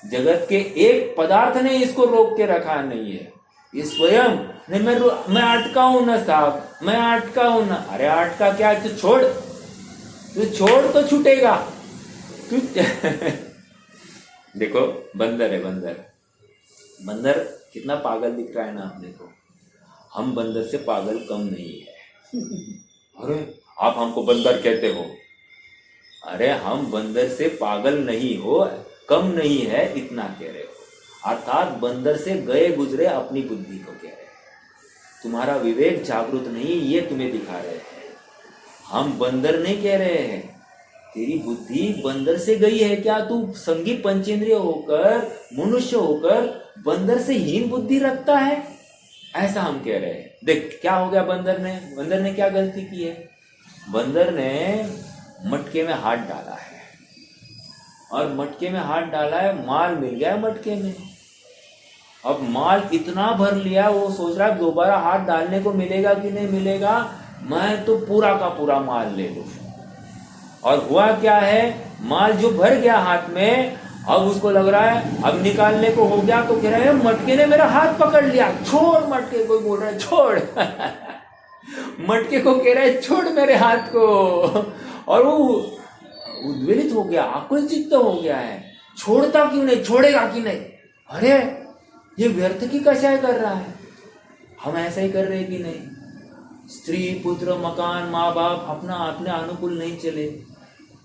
जगत के एक पदार्थ ने इसको रोक के रखा नहीं है, ये स्वयं नहीं। मैं अटका हूं ना साहब, मैं अटका हूं ना। अरे अटका क्या, तू छोड़, तू छोड़ तो छूटेगा तू। देखो बंदर है, बंदर, बंदर कितना पागल दिख रहा है ना अपने को। हम बंदर से पागल कम नहीं है। अरे आप हमको बंदर कहते हो? अरे हम बंदर से पागल नहीं हो, कम नहीं है, इतना कह रहे हो। अर्थात बंदर से गए गुजरे अपनी बुद्धि को कह रहे हैं। तुम्हारा विवेक जागृत नहीं, ये तुम्हें दिखा रहे हैं। हम बंदर नहीं कह रहे हैं। तेरी बुद्धि बंदर से गई है क्या? तू संगी पंचेंद्रिय होकर, मनुष्य होकर बंदर से हीन बुद्धि रखता है, ऐसा हम कह रहे हैं। देख क्या हो गया बंदर ने क्या गलती की है? बंदर ने मटके में हाथ डाला है, और मटके में हाथ डाला है, माल मिल गया मटके में। अब माल इतना भर लिया, वो सोच रहा है दोबारा हाथ डालने को मिलेगा कि नहीं मिलेगा, मैं तो पूरा का पूरा माल ले लूं। और हुआ क्या है, माल जो भर गया हाथ में, अब उसको लग रहा है अब निकालने को हो गया, तो कह रहा है मटके ने मेरा हाथ पकड़ लिया, छोड़ मटके। कोई बोल रहा है छोड़। मटके को कह रहा है छोड़ मेरे हाथ को। और वो उद्वेलित हो गया, आकुल चित्त हो गया है। छोड़ता क्यों नहीं, छोड़ेगा कि नहीं? अरे ये व्यर्थ की कषाय कर रहा है। हम ऐसा ही कर रहे कि नहीं? स्त्री पुत्र मकान माँ बाप अपना अपने अनुकूल नहीं चले,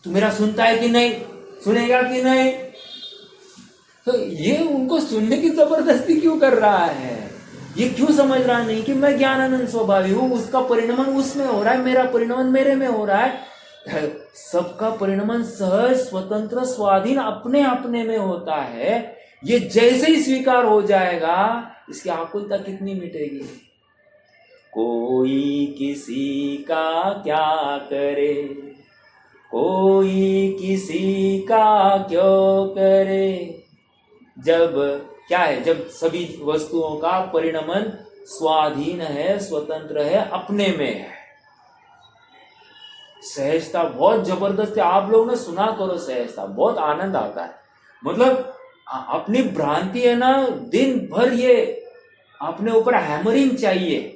तू मेरा सुनता है कि नहीं, सुनेगा कि नहीं? तो ये उनको सुनने की जबरदस्ती क्यों कर रहा है? ये क्यों समझ रहा नहीं कि मैं ज्ञानानंद स्वभावी हूं, उसका परिणमन उसमें हो रहा है, मेरा परिणमन मेरे में हो रहा है। सबका परिणमन सहज स्वतंत्र स्वाधीन अपने अपने में होता है। ये जैसे ही स्वीकार हो जाएगा, इसकी आकुलता कितनी मिटेगी। कोई किसी का क्या करे, कोई किसी का क्यों करे। जब क्या है, जब सभी वस्तुओं का परिणमन स्वाधीन है, स्वतंत्र है, अपने में है। सहजता बहुत जबरदस्त है। आप लोग ने सुना करो सहजता, बहुत आनंद आता है। मतलब अपनी भ्रांति है ना, दिन भर ये अपने ऊपर हैमरिंग चाहिए।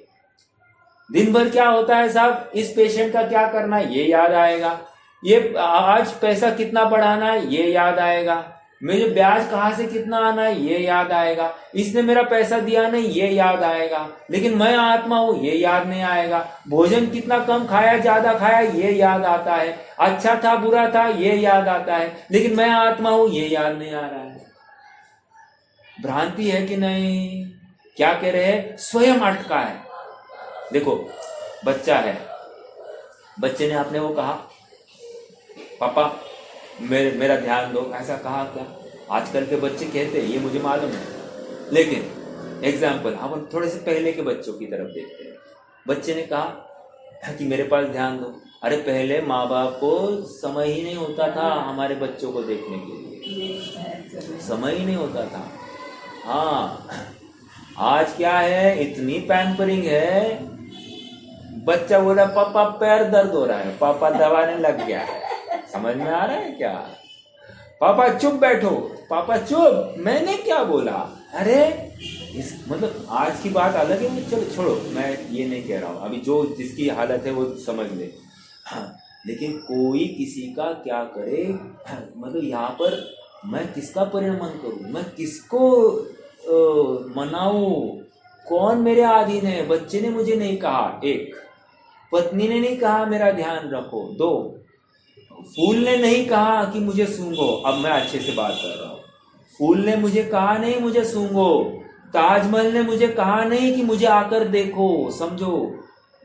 दिन भर क्या होता है साहब, इस पेशेंट का क्या करना है ये याद आएगा, ये आज पैसा कितना बढ़ाना है ये याद आएगा, मुझे ब्याज कहाँ से कितना आना है ये याद आएगा, इसने मेरा पैसा दिया नहीं ये याद आएगा, लेकिन मैं आत्मा हूं ये याद नहीं आएगा। भोजन कितना कम खाया ज्यादा खाया ये याद आता है, अच्छा था बुरा था ये याद आता है, लेकिन मैं आत्मा हूं ये याद नहीं आ रहा है। भ्रांति है कि नहीं? क्या कह रहे हैं, स्वयं अटका है। देखो बच्चा है, बच्चे ने आपने वो कहा पापा मेरा ध्यान दो, ऐसा कहा क्या? आजकल के बच्चे कहते हैं, ये मुझे मालूम है, लेकिन एग्जाम्पल हम थोड़े से पहले के बच्चों की तरफ देखते हैं। बच्चे ने कहा कि मेरे पास ध्यान दो। अरे पहले माँ बाप को समय ही नहीं होता था हमारे बच्चों को देखने के लिए, समय ही नहीं होता था। हाँ, आज क्या है, इतनी पैम्परिंग है, बच्चा बोला पापा पैर दर्द हो रहा है, पापा दबाने लग गया है। समझ में आ रहा है क्या? पापा चुप बैठो, पापा चुप, मैंने क्या बोला? अरे इस मतलब आज की बात अलग है, चलो छोड़ो, मैं ये नहीं कह रहा हूँ, अभी जो जिसकी हालत है वो समझ ले। हाँ, लेकिन कोई किसी का क्या करे, मतलब यहाँ पर मैं किसका परिणमन करूँ, मैं किसको मनाऊं? कौन मेरे अधीन है? बच्चे ने मुझे नहीं कहा, एक पत्नी ने नहीं कहा मेरा ध्यान रखो, दो फूल ने नहीं कहा कि मुझे सूंघो, अब मैं अच्छे से बात कर रहा हूँ, फूल ने मुझे कहा नहीं मुझे सूंघो, ताजमहल ने मुझे कहा नहीं कि मुझे आकर देखो, समझो।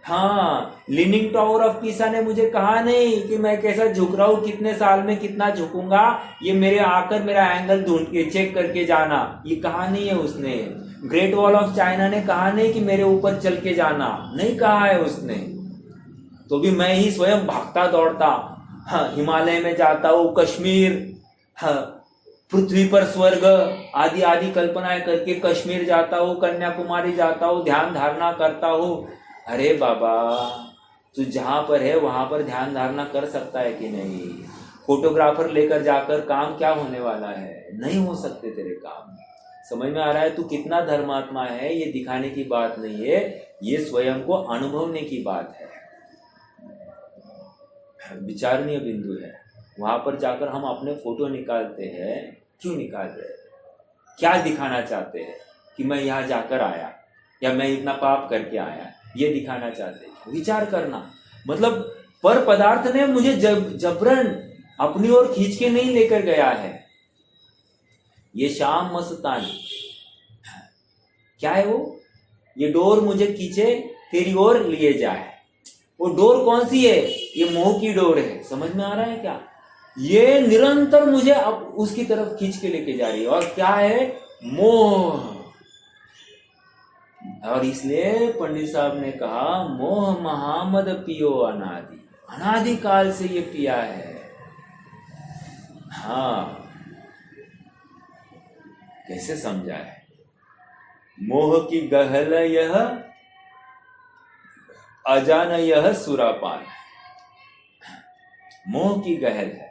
हाँ, लीनिंग टावर ऑफ पीसा ने मुझे कहा नहीं कि मैं कैसा झुक रहा हूँ, कितने साल में कितना झुकूंगा, ये मेरे आकर मेरा एंगल ढूंढ के चेक करके जाना, ये कहा नहीं है उसने। ग्रेट वॉल ऑफ चाइना ने कहा नहीं कि मेरे ऊपर चल के जाना, नहीं कहा है उसने। तो भी मैं ही स्वयं भागता दौड़ता, हाँ, हिमालय में जाता हूँ, कश्मीर, हाँ, पृथ्वी पर स्वर्ग आदि आदि कल्पनाएं करके कश्मीर जाता हूँ, कन्याकुमारी जाता हूँ, ध्यान धारणा करता हूँ। अरे बाबा, तू जहां पर है वहां पर ध्यान धारणा कर सकता है कि नहीं? फोटोग्राफर लेकर जाकर काम क्या होने वाला है? नहीं हो सकते तेरे काम। समझ में आ रहा है? तू कितना धर्मात्मा है, ये दिखाने की बात नहीं है, ये स्वयं को अनुभवने की बात है, विचारणीय बिंदु है। वहां पर जाकर हम अपने फोटो निकालते हैं, क्यों निकाल रहे हैं? क्या दिखाना चाहते हैं कि मैं यहाँ जाकर आया, या मैं इतना पाप करके आया, ये दिखाना चाहते हैं? विचार करना, मतलब पर पदार्थ ने मुझे जबरन अपनी ओर खींच के नहीं लेकर गया है। ये शाम मस्तानी क्या है वो? ये डोर मुझे खींचे तेरी ओर लिए जाए। वो डोर कौन सी है? ये मोह की डोर है। समझ में आ रहा है क्या? ये निरंतर मुझे अब उसकी तरफ खींच के लेके जा रही है, और क्या है? मोह। और इसलिए पंडित साहब ने कहा, मोह महामद पियो अनादि, अनादि काल से ये पिया है। हाँ, कैसे समझा है? मोह की गहल यह, अजान यह सुरापान। मोह की गहल है,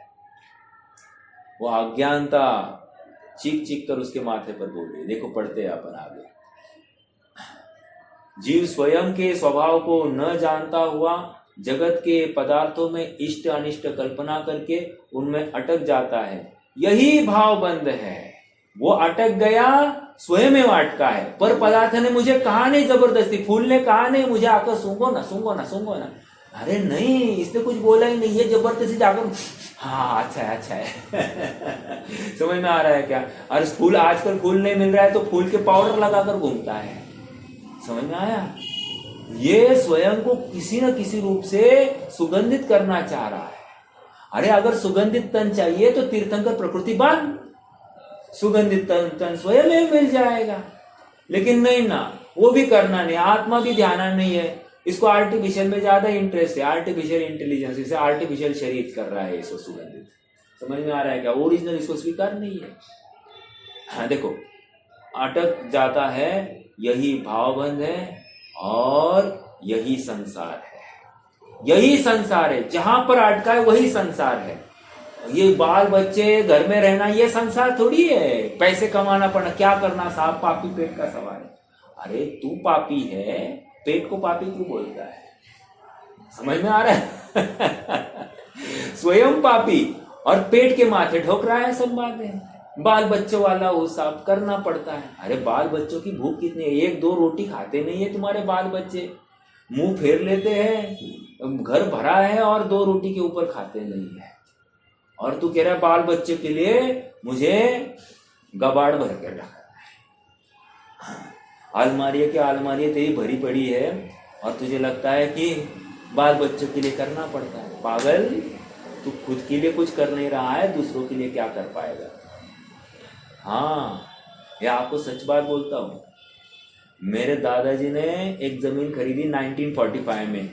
वो अज्ञानता चीख चीख कर उसके माथे पर बोल रही। देखो पढ़ते हैं अपन आगे। जीव स्वयं के स्वभाव को न जानता हुआ जगत के पदार्थों में इष्ट अनिष्ट कल्पना करके उनमें अटक जाता है, यही भाव बंध है। वो अटक गया, स्वयं में अटका है। पर पदार्थ ने मुझे कहा नहीं जबरदस्ती, फूल ने कहा नहीं मुझे आकर सूंघो ना, सूंघो ना, सूंघो ना। अरे नहीं, इसने कुछ बोला ही नहीं, ये जबरदस्ती जाकर हाँ अच्छा है, अच्छा है। समझ में आ रहा है क्या? और फूल, आजकल फूल नहीं मिल रहा है तो फूल के पाउडर लगाकर घूमता है। समझ में आया? ये स्वयं को किसी न किसी रूप से सुगंधित करना चाह रहा है। अरे अगर सुगंधित तन चाहिए तो तीर्थंकर प्रकृति बांध, सुगंधित तन स्वयं में मिल जाएगा। लेकिन नहीं ना, वो भी करना नहीं, आत्मा भी ध्यान नहीं है। इसको आर्टिफिशियल में ज्यादा इंटरेस्ट है, आर्टिफिशियल इंटेलिजेंस, इसे आर्टिफिशियल शरीर कर रहा है इसको सुगंधित। समझ में आ रहा है क्या? ओरिजिनल इसको स्वीकार नहीं है। हाँ देखो, अटक जाता है, यही भावबंध है और यही संसार है। यही संसार है, जहां पर अटका है वही संसार है। ये बाल बच्चे, घर में रहना, ये संसार थोड़ी है। पैसे कमाना पड़ना, क्या करना साहब, पापी पेट का सवाल है। अरे तू पापी है, पेट को पापी क्यों बोलता है? समझ में आ रहा है? स्वयं पापी और पेट के माथे ठोक रहा है, सब बातें। बाल बच्चों वाला वो सब करना पड़ता है। अरे बाल बच्चों की भूख कितनी है? एक दो रोटी खाते नहीं है तुम्हारे बाल बच्चे, मुंह फेर लेते हैं, घर भरा है और दो रोटी के ऊपर खाते नहीं है। और तू कह रहा है बाल बच्चे के लिए मुझे गबाड़ भर कर रखा है। अलमारियां के अलमारियां तेरी भरी पड़ी है और तुझे लगता है कि बाल बच्चों के लिए करना पड़ता है। पागल, तू खुद के लिए कुछ कर नहीं रहा है, दूसरों के लिए क्या कर पाएगा? हाँ, ये आपको सच बात बोलता हूँ। मेरे दादाजी ने एक जमीन खरीदी 1945 में,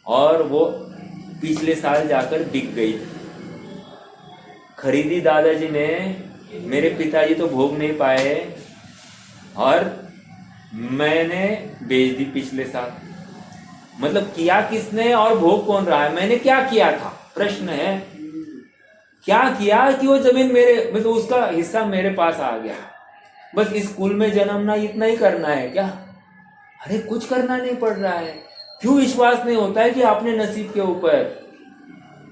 और वो पिछले साल जाकर बिक गई। खरीदी दादाजी ने मेरे पिताजी तो भोग नहीं पाए और मैंने बेच दी पिछले साल। मतलब किया किसने और भोग कौन रहा है? मैंने क्या किया था, प्रश्न है। क्या किया कि वो जमीन मेरे, मतलब उसका हिस्सा मेरे पास आ गया। बस स्कूल में जन्मना इतना ही करना है क्या? अरे कुछ करना नहीं पड़ रहा है। क्यों विश्वास नहीं होता है कि अपने नसीब के ऊपर?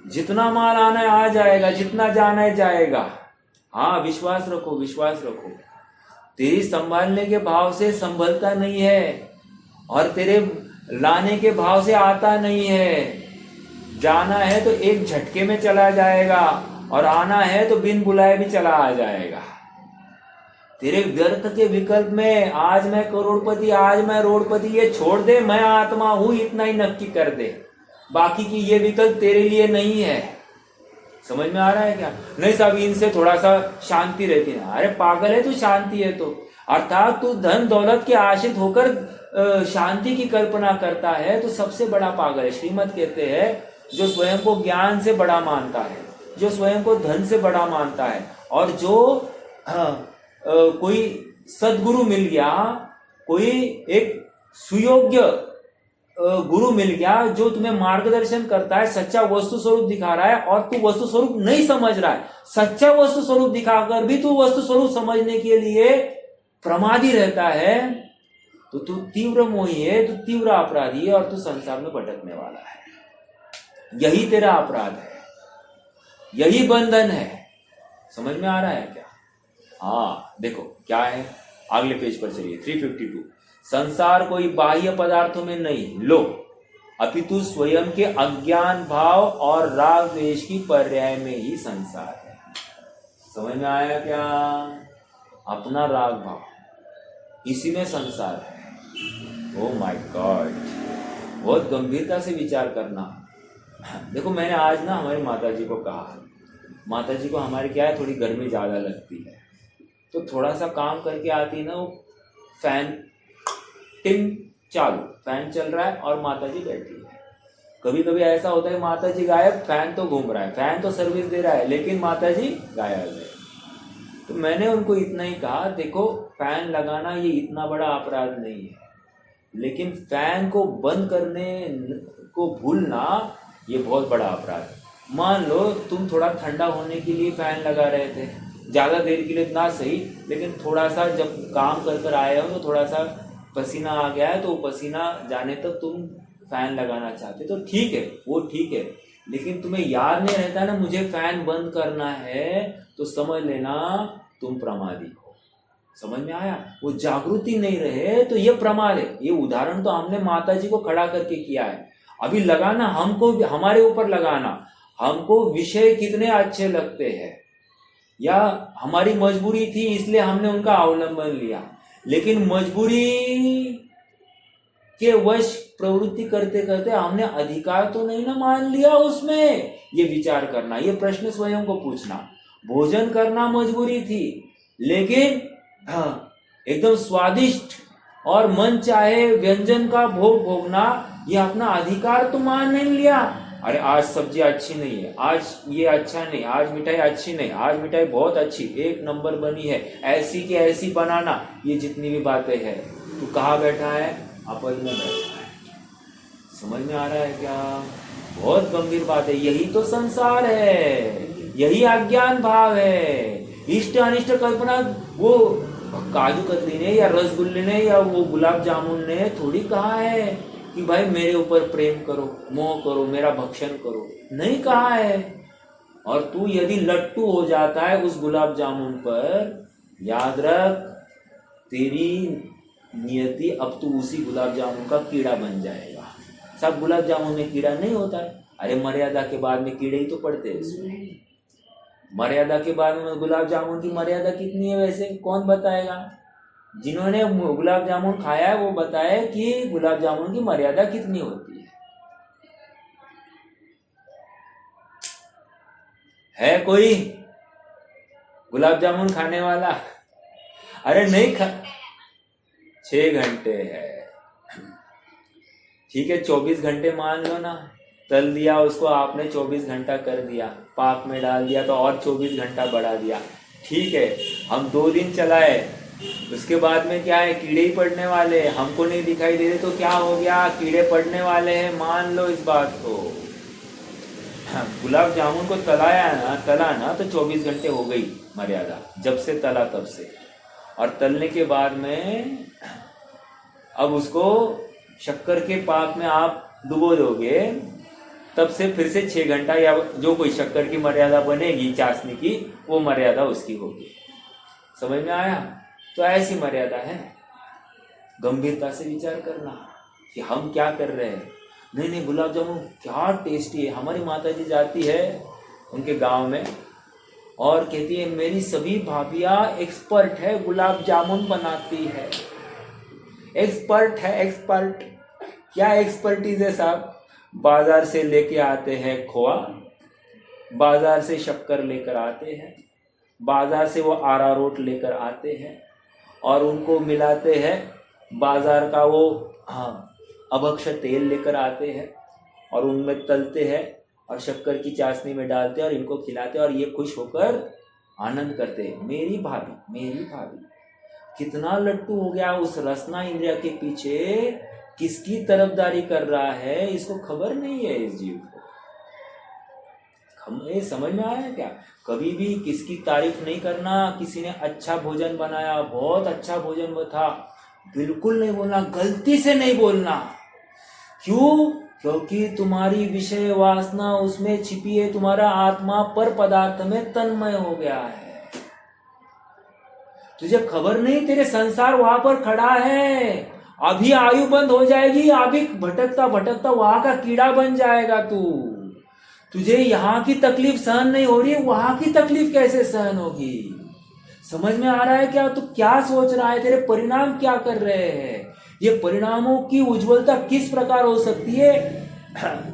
जितना माल आना है आ जाएगा, जितना जाना है जाएगा। हाँ, विश्वास रखो, विश्वास रखो। तेरी संभालने के भाव से संभलता नहीं है और तेरे लाने के भाव से आता नहीं है। जाना है तो एक झटके में चला जाएगा और आना है तो बिन बुलाए भी चला आ जाएगा। तेरे व्यर्थ के विकल्प में आज मैं करोड़पति, आज मैं रोडपति, ये छोड़ दे, मैं आत्मा हूं, इतना ही नक्की कर दे। बाकी की ये विकल्प तेरे लिए नहीं है। समझ में आ रहा है क्या? नहीं साहब, इनसे थोड़ा सा शांति रहती है। अरे पागल है तू, शांति है तो? अर्थात तू धन दौलत के आश्रित होकर शांति की कल्पना करता है तो सबसे बड़ा पागल है। श्रीमद् कहते हैं जो स्वयं को ज्ञान से बड़ा मानता है, जो स्वयं को धन से बड़ा मानता है, और जो कोई सदगुरु मिल गया, कोई एक सुयोग्य गुरु मिल गया जो तुम्हें मार्गदर्शन करता है, सच्चा वस्तु स्वरूप दिखा रहा है और तू वस्तु स्वरूप नहीं समझ रहा है, सच्चा वस्तु स्वरूप दिखाकर भी तू वस्तु स्वरूप समझने के लिए प्रमादी रहता है, तो तू तीव्र मोही है, तू तीव्र अपराधी है और तू संसार में भटकने वाला है। यही तेरा अपराध है, यही बंधन है। समझ में आ रहा है क्या? हाँ देखो क्या है, अगले पेज पर चलिए, 352। संसार कोई बाह्य पदार्थों में नहीं लो, अपितु स्वयं के अज्ञान भाव और राग द्वेष की पर्याय में ही संसार है। समझ में आया क्या? अपना राग भाव, इसी में संसार है। ओह माय गॉड, बहुत गंभीरता से विचार करना। देखो मैंने आज ना हमारी माताजी को कहा, माताजी को हमारे क्या है, थोड़ी गर्मी ज़्यादा लगती है, तो थोड़ा सा काम करके आती ना, वो फैन टिंग चालू, फैन चल रहा है और माताजी बैठी है। कभी कभी ऐसा होता है माताजी गायब, फैन तो घूम रहा है, फैन तो सर्विस दे रहा है, लेकिन माताजी गायब है। तो मैंने उनको इतना ही कहा, देखो फैन लगाना ये इतना बड़ा अपराध नहीं है, लेकिन फैन को बंद करने को भूलना ये बहुत बड़ा अपराध है। मान लो तुम थोड़ा ठंडा होने के लिए फैन लगा रहे थे, ज़्यादा देर के लिए ना सही, लेकिन थोड़ा सा जब काम कर कर आए हो तो थोड़ा सा पसीना आ गया है, तो पसीना जाने तक तुम फैन लगाना चाहते, तो ठीक है, वो ठीक है। लेकिन तुम्हें याद नहीं रहता ना मुझे फैन बंद करना है, तो समझ लेना तुम प्रमादी हो। समझ में आया? वो जागृति नहीं रहे तो ये प्रमाद है। ये उदाहरण तो हमने माताजी को खड़ा करके किया है। अभी लगाना हमको, हमारे ऊपर लगाना, हमको विषय कितने अच्छे लगते हैं या हमारी मजबूरी थी इसलिए हमने उनका अवलंबन लिया, लेकिन मजबूरी के वश प्रवृत्ति करते करते हमने अधिकार तो नहीं ना मान लिया उसमें। ये विचार करना, ये प्रश्न स्वयं को पूछना। भोजन करना मजबूरी थी, लेकिन एकदम स्वादिष्ट और मन चाहे व्यंजन का भोग भोगना ये अपना अधिकार तो मान नहीं लिया। अरे आज सब्जी अच्छी नहीं है, आज ये अच्छा नहीं, आज मिठाई अच्छी नहीं, आज मिठाई बहुत अच्छी, एक नंबर बनी है, ऐसी की ऐसी बनाना, ये जितनी भी बातें हैं, तू कहाँ बैठा है? अपज में बैठा है। समझ में आ रहा है क्या? बहुत गंभीर बात है। यही तो संसार है, यही अज्ञान भाव है। इष्ट अनिष्ट कल्पना वो काजू कतली ने या रसगुल्ले ने या वो गुलाब जामुन ने थोड़ी कहा है कि भाई मेरे ऊपर प्रेम करो, मोह करो, मेरा भक्षण करो, नहीं कहा है। और तू यदि लट्टू हो जाता है उस गुलाब जामुन पर, याद रख तेरी नियति अब तू उसी गुलाब जामुन का कीड़ा बन जाएगा। सब गुलाब जामुन में कीड़ा नहीं होता है। अरे मर्यादा के बाद में कीड़े ही तो पड़ते हैं इसमें। मर्यादा के बाद में गुलाब जामुन की मर्यादा कितनी है वैसे कौन बताएगा? जिन्होंने गुलाब जामुन खाया है वो बताए कि गुलाब जामुन की मर्यादा कितनी होती है कोई गुलाब जामुन खाने वाला? अरे नहीं 6 घंटे है, ठीक है 24 घंटे मान लो ना, तल दिया उसको आपने, 24 घंटा कर दिया, पाक में डाल दिया तो और 24 घंटा बढ़ा दिया, ठीक है, हम 2 दिन चलाए, उसके बाद में क्या है, कीड़े ही पड़ने वाले, हमको नहीं दिखाई दे रहे तो क्या हो गया, कीड़े पड़ने वाले हैं, मान लो इस बात को। गुलाब जामुन को तला ना तो 24 घंटे हो गई मर्यादा, जब से तला तब से। और तलने के बाद में अब उसको शक्कर के पाक में आप डुबो दोगे, तब से फिर से 6 घंटा या जो कोई शक्कर की मर्यादा बनेगी चाशनी की, वो मर्यादा उसकी होगी। समझ में आया? तो ऐसी मर्यादा है। गंभीरता से विचार करना कि हम क्या कर रहे हैं। नहीं, गुलाब जामुन क्या टेस्टी है। हमारी माता जी जाती है उनके गांव में और कहती है मेरी सभी भाभियां एक्सपर्ट है, गुलाब जामुन बनाती है। एक्सपर्ट है, एक्सपर्ट क्या एक्सपर्टीज है साहब? बाजार से लेके आते हैं खोआ, बाजार से शक्कर लेकर आते हैं, बाजार से वो अरारोट लेकर आते हैं और उनको मिलाते हैं, बाजार का वो अभक्ष तेल लेकर आते हैं और उनमें तलते हैं और शक्कर की चाशनी में डालते हैं और इनको खिलाते हैं और ये खुश होकर आनंद करते हैं। मेरी भाभी कितना लट्टू हो गया उस रसना इंद्रिया के पीछे, किसकी तरफदारी कर रहा है इसको खबर नहीं है। इस जीव को ये समझ में आया क्या? कभी भी किसकी तारीफ नहीं करना। किसी ने अच्छा भोजन बनाया, बहुत अच्छा भोजन था, बिल्कुल नहीं बोलना, गलती से नहीं बोलना। क्यों? क्योंकि तुम्हारी विषय वासना उसमें छिपी है, तुम्हारा आत्मा पर पदार्थ में तन्मय हो गया है। तुझे खबर नहीं, तेरे संसार वहां पर खड़ा है, अभी आयु बंद हो जाएगी, अभी भटकता भटकता वहां का कीड़ा बन जाएगा तू। तुझे यहाँ की तकलीफ सहन नहीं हो रही, वहां की तकलीफ कैसे सहन होगी? समझ में आ रहा है क्या? तू क्या सोच रहा है? तेरे परिणाम क्या कर रहे हैं? ये परिणामों की उज्जवलता किस प्रकार हो सकती है?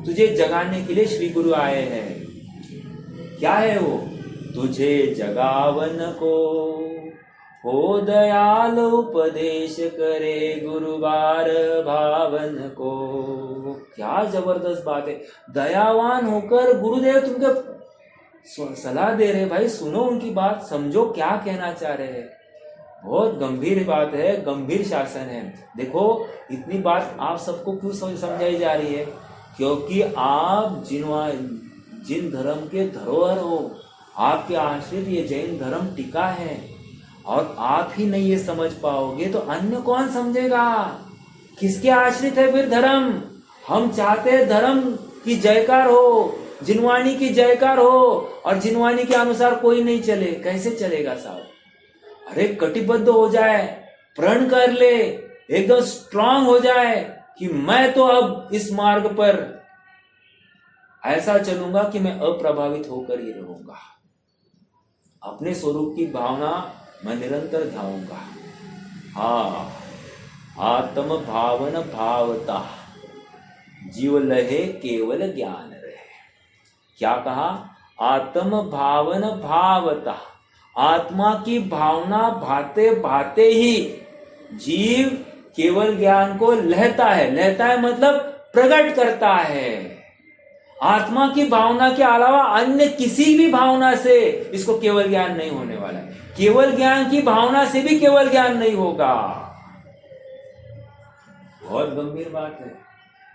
तुझे जगाने के लिए श्री गुरु आए हैं। क्या है वो? तुझे जगावन को हो दयाल उपदेश करे गुरुवार भावन को। क्या जबरदस्त बात है। दयावान होकर गुरुदेव तुमको सलाह दे रहे, भाई सुनो उनकी बात, समझो क्या कहना चाह रहे हैं। बहुत गंभीर बात है, गंभीर शासन है। देखो इतनी बात आप सबको क्यों समझाई जा रही है? क्योंकि आप जिन धर्म के धरोहर हो, आपके आश्रित ये जैन धर्म टिका है और आप ही नहीं ये समझ पाओगे तो अन्य कौन समझेगा? किसके आश्रित है फिर धर्म? हम चाहते हैं धर्म की जयकार हो, जिनवाणी की जयकार हो, और जिनवाणी के अनुसार कोई नहीं चले। कैसे चलेगा साहब? अरे कटिबद्ध हो जाए, प्रण कर ले, एकदम स्ट्रांग हो जाए कि मैं तो अब इस मार्ग पर ऐसा चलूंगा कि मैं अप्रभावित होकर ही रहूंगा। अपने स्वरूप की भावना मैं निरंतर ध्याऊंगा। हाँ, आत्म भावन भावता जीव लहे केवल ज्ञान रहे। क्या कहा? आत्म भावन भावता, आत्मा की भावना भाते भाते ही जीव केवल ज्ञान को लहता है। लहता है मतलब प्रकट करता है। आत्मा की भावना के अलावा अन्य किसी भी भावना से इसको केवल ज्ञान नहीं होने वाला है। केवल ज्ञान की भावना से भी केवल ज्ञान नहीं होगा। बहुत गंभीर बात है।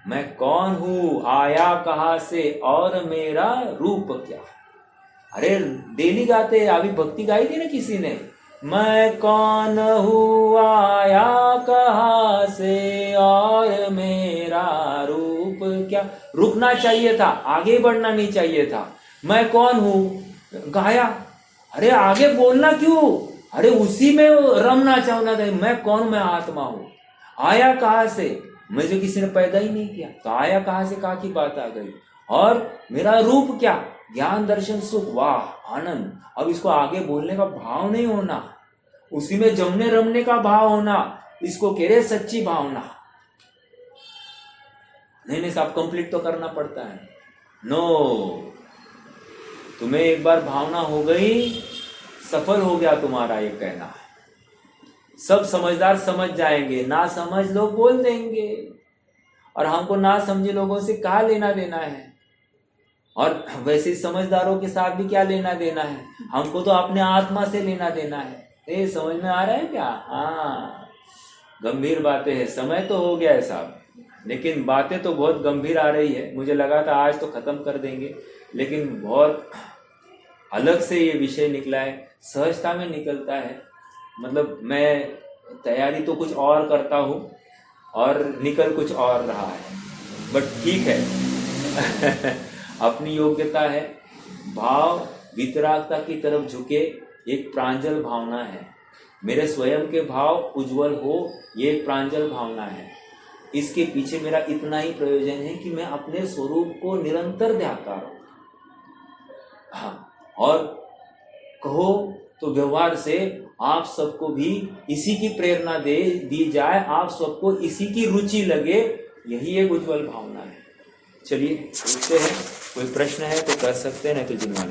मैं कौन हूं, आया कहां से और मेरा रूप क्या? अरे डेली गाते, अभी भक्ति गाई थी ना किसी ने, मैं कौन हूं, आया कहां से और मेरा रूप क्या? रुकना चाहिए था, आगे बढ़ना नहीं चाहिए था। मैं कौन हूं गाया, अरे आगे बोलना क्यों? अरे उसी में रमना चाहना था। मैं कौन? मैं आत्मा हूं। आया कहां से? मुझे किसी ने पैदा ही नहीं किया, तो आया कहां से कहां की बात आ गई। और मेरा रूप क्या? ज्ञान दर्शन सुख, वाह आनंद। अब इसको आगे बोलने का भाव नहीं होना, उसी में जमने रमने का भाव होना, इसको कह रहे सच्ची भावना। नहीं साहब, कंप्लीट तो करना पड़ता है। नो, तुम्हें एक बार भावना हो गई, सफल हो गया तुम्हारा ये कहना। सब समझदार समझ जाएंगे, ना समझ लोग बोल देंगे, और हमको ना समझे लोगों से क्या लेना देना है। और वैसे समझदारों के साथ भी क्या लेना देना है, हमको तो अपने आत्मा से लेना देना है। ये समझ में आ रहा है क्या? हाँ, गंभीर बातें हैं। समय तो हो गया है साहब, लेकिन बातें तो बहुत गंभीर आ रही है। मुझे लगा था आज तो खत्म कर देंगे, लेकिन बहुत अलग से ये विषय निकला है, सहजता में निकलता है। मतलब मैं तैयारी तो कुछ और करता हूँ और निकल कुछ और रहा है, बट ठीक है। अपनी योग्यता है। भाव वितरागता की तरफ झुके एक प्रांजल भावना है। मेरे स्वयं के भाव उज्जवल हो, ये एक प्रांजल भावना है। इसके पीछे मेरा इतना ही प्रयोजन है कि मैं अपने स्वरूप को निरंतर ध्याता रहूं। हाँ, और कहो तो व्यवहार से आप सबको भी इसी की प्रेरणा दी जाए, आप सबको इसी की रुचि लगे, यही एक उज्जवल भावना है। चलिए पूछते हैं, कोई प्रश्न है तो कर सकते हैं, नहीं तो जिनवाने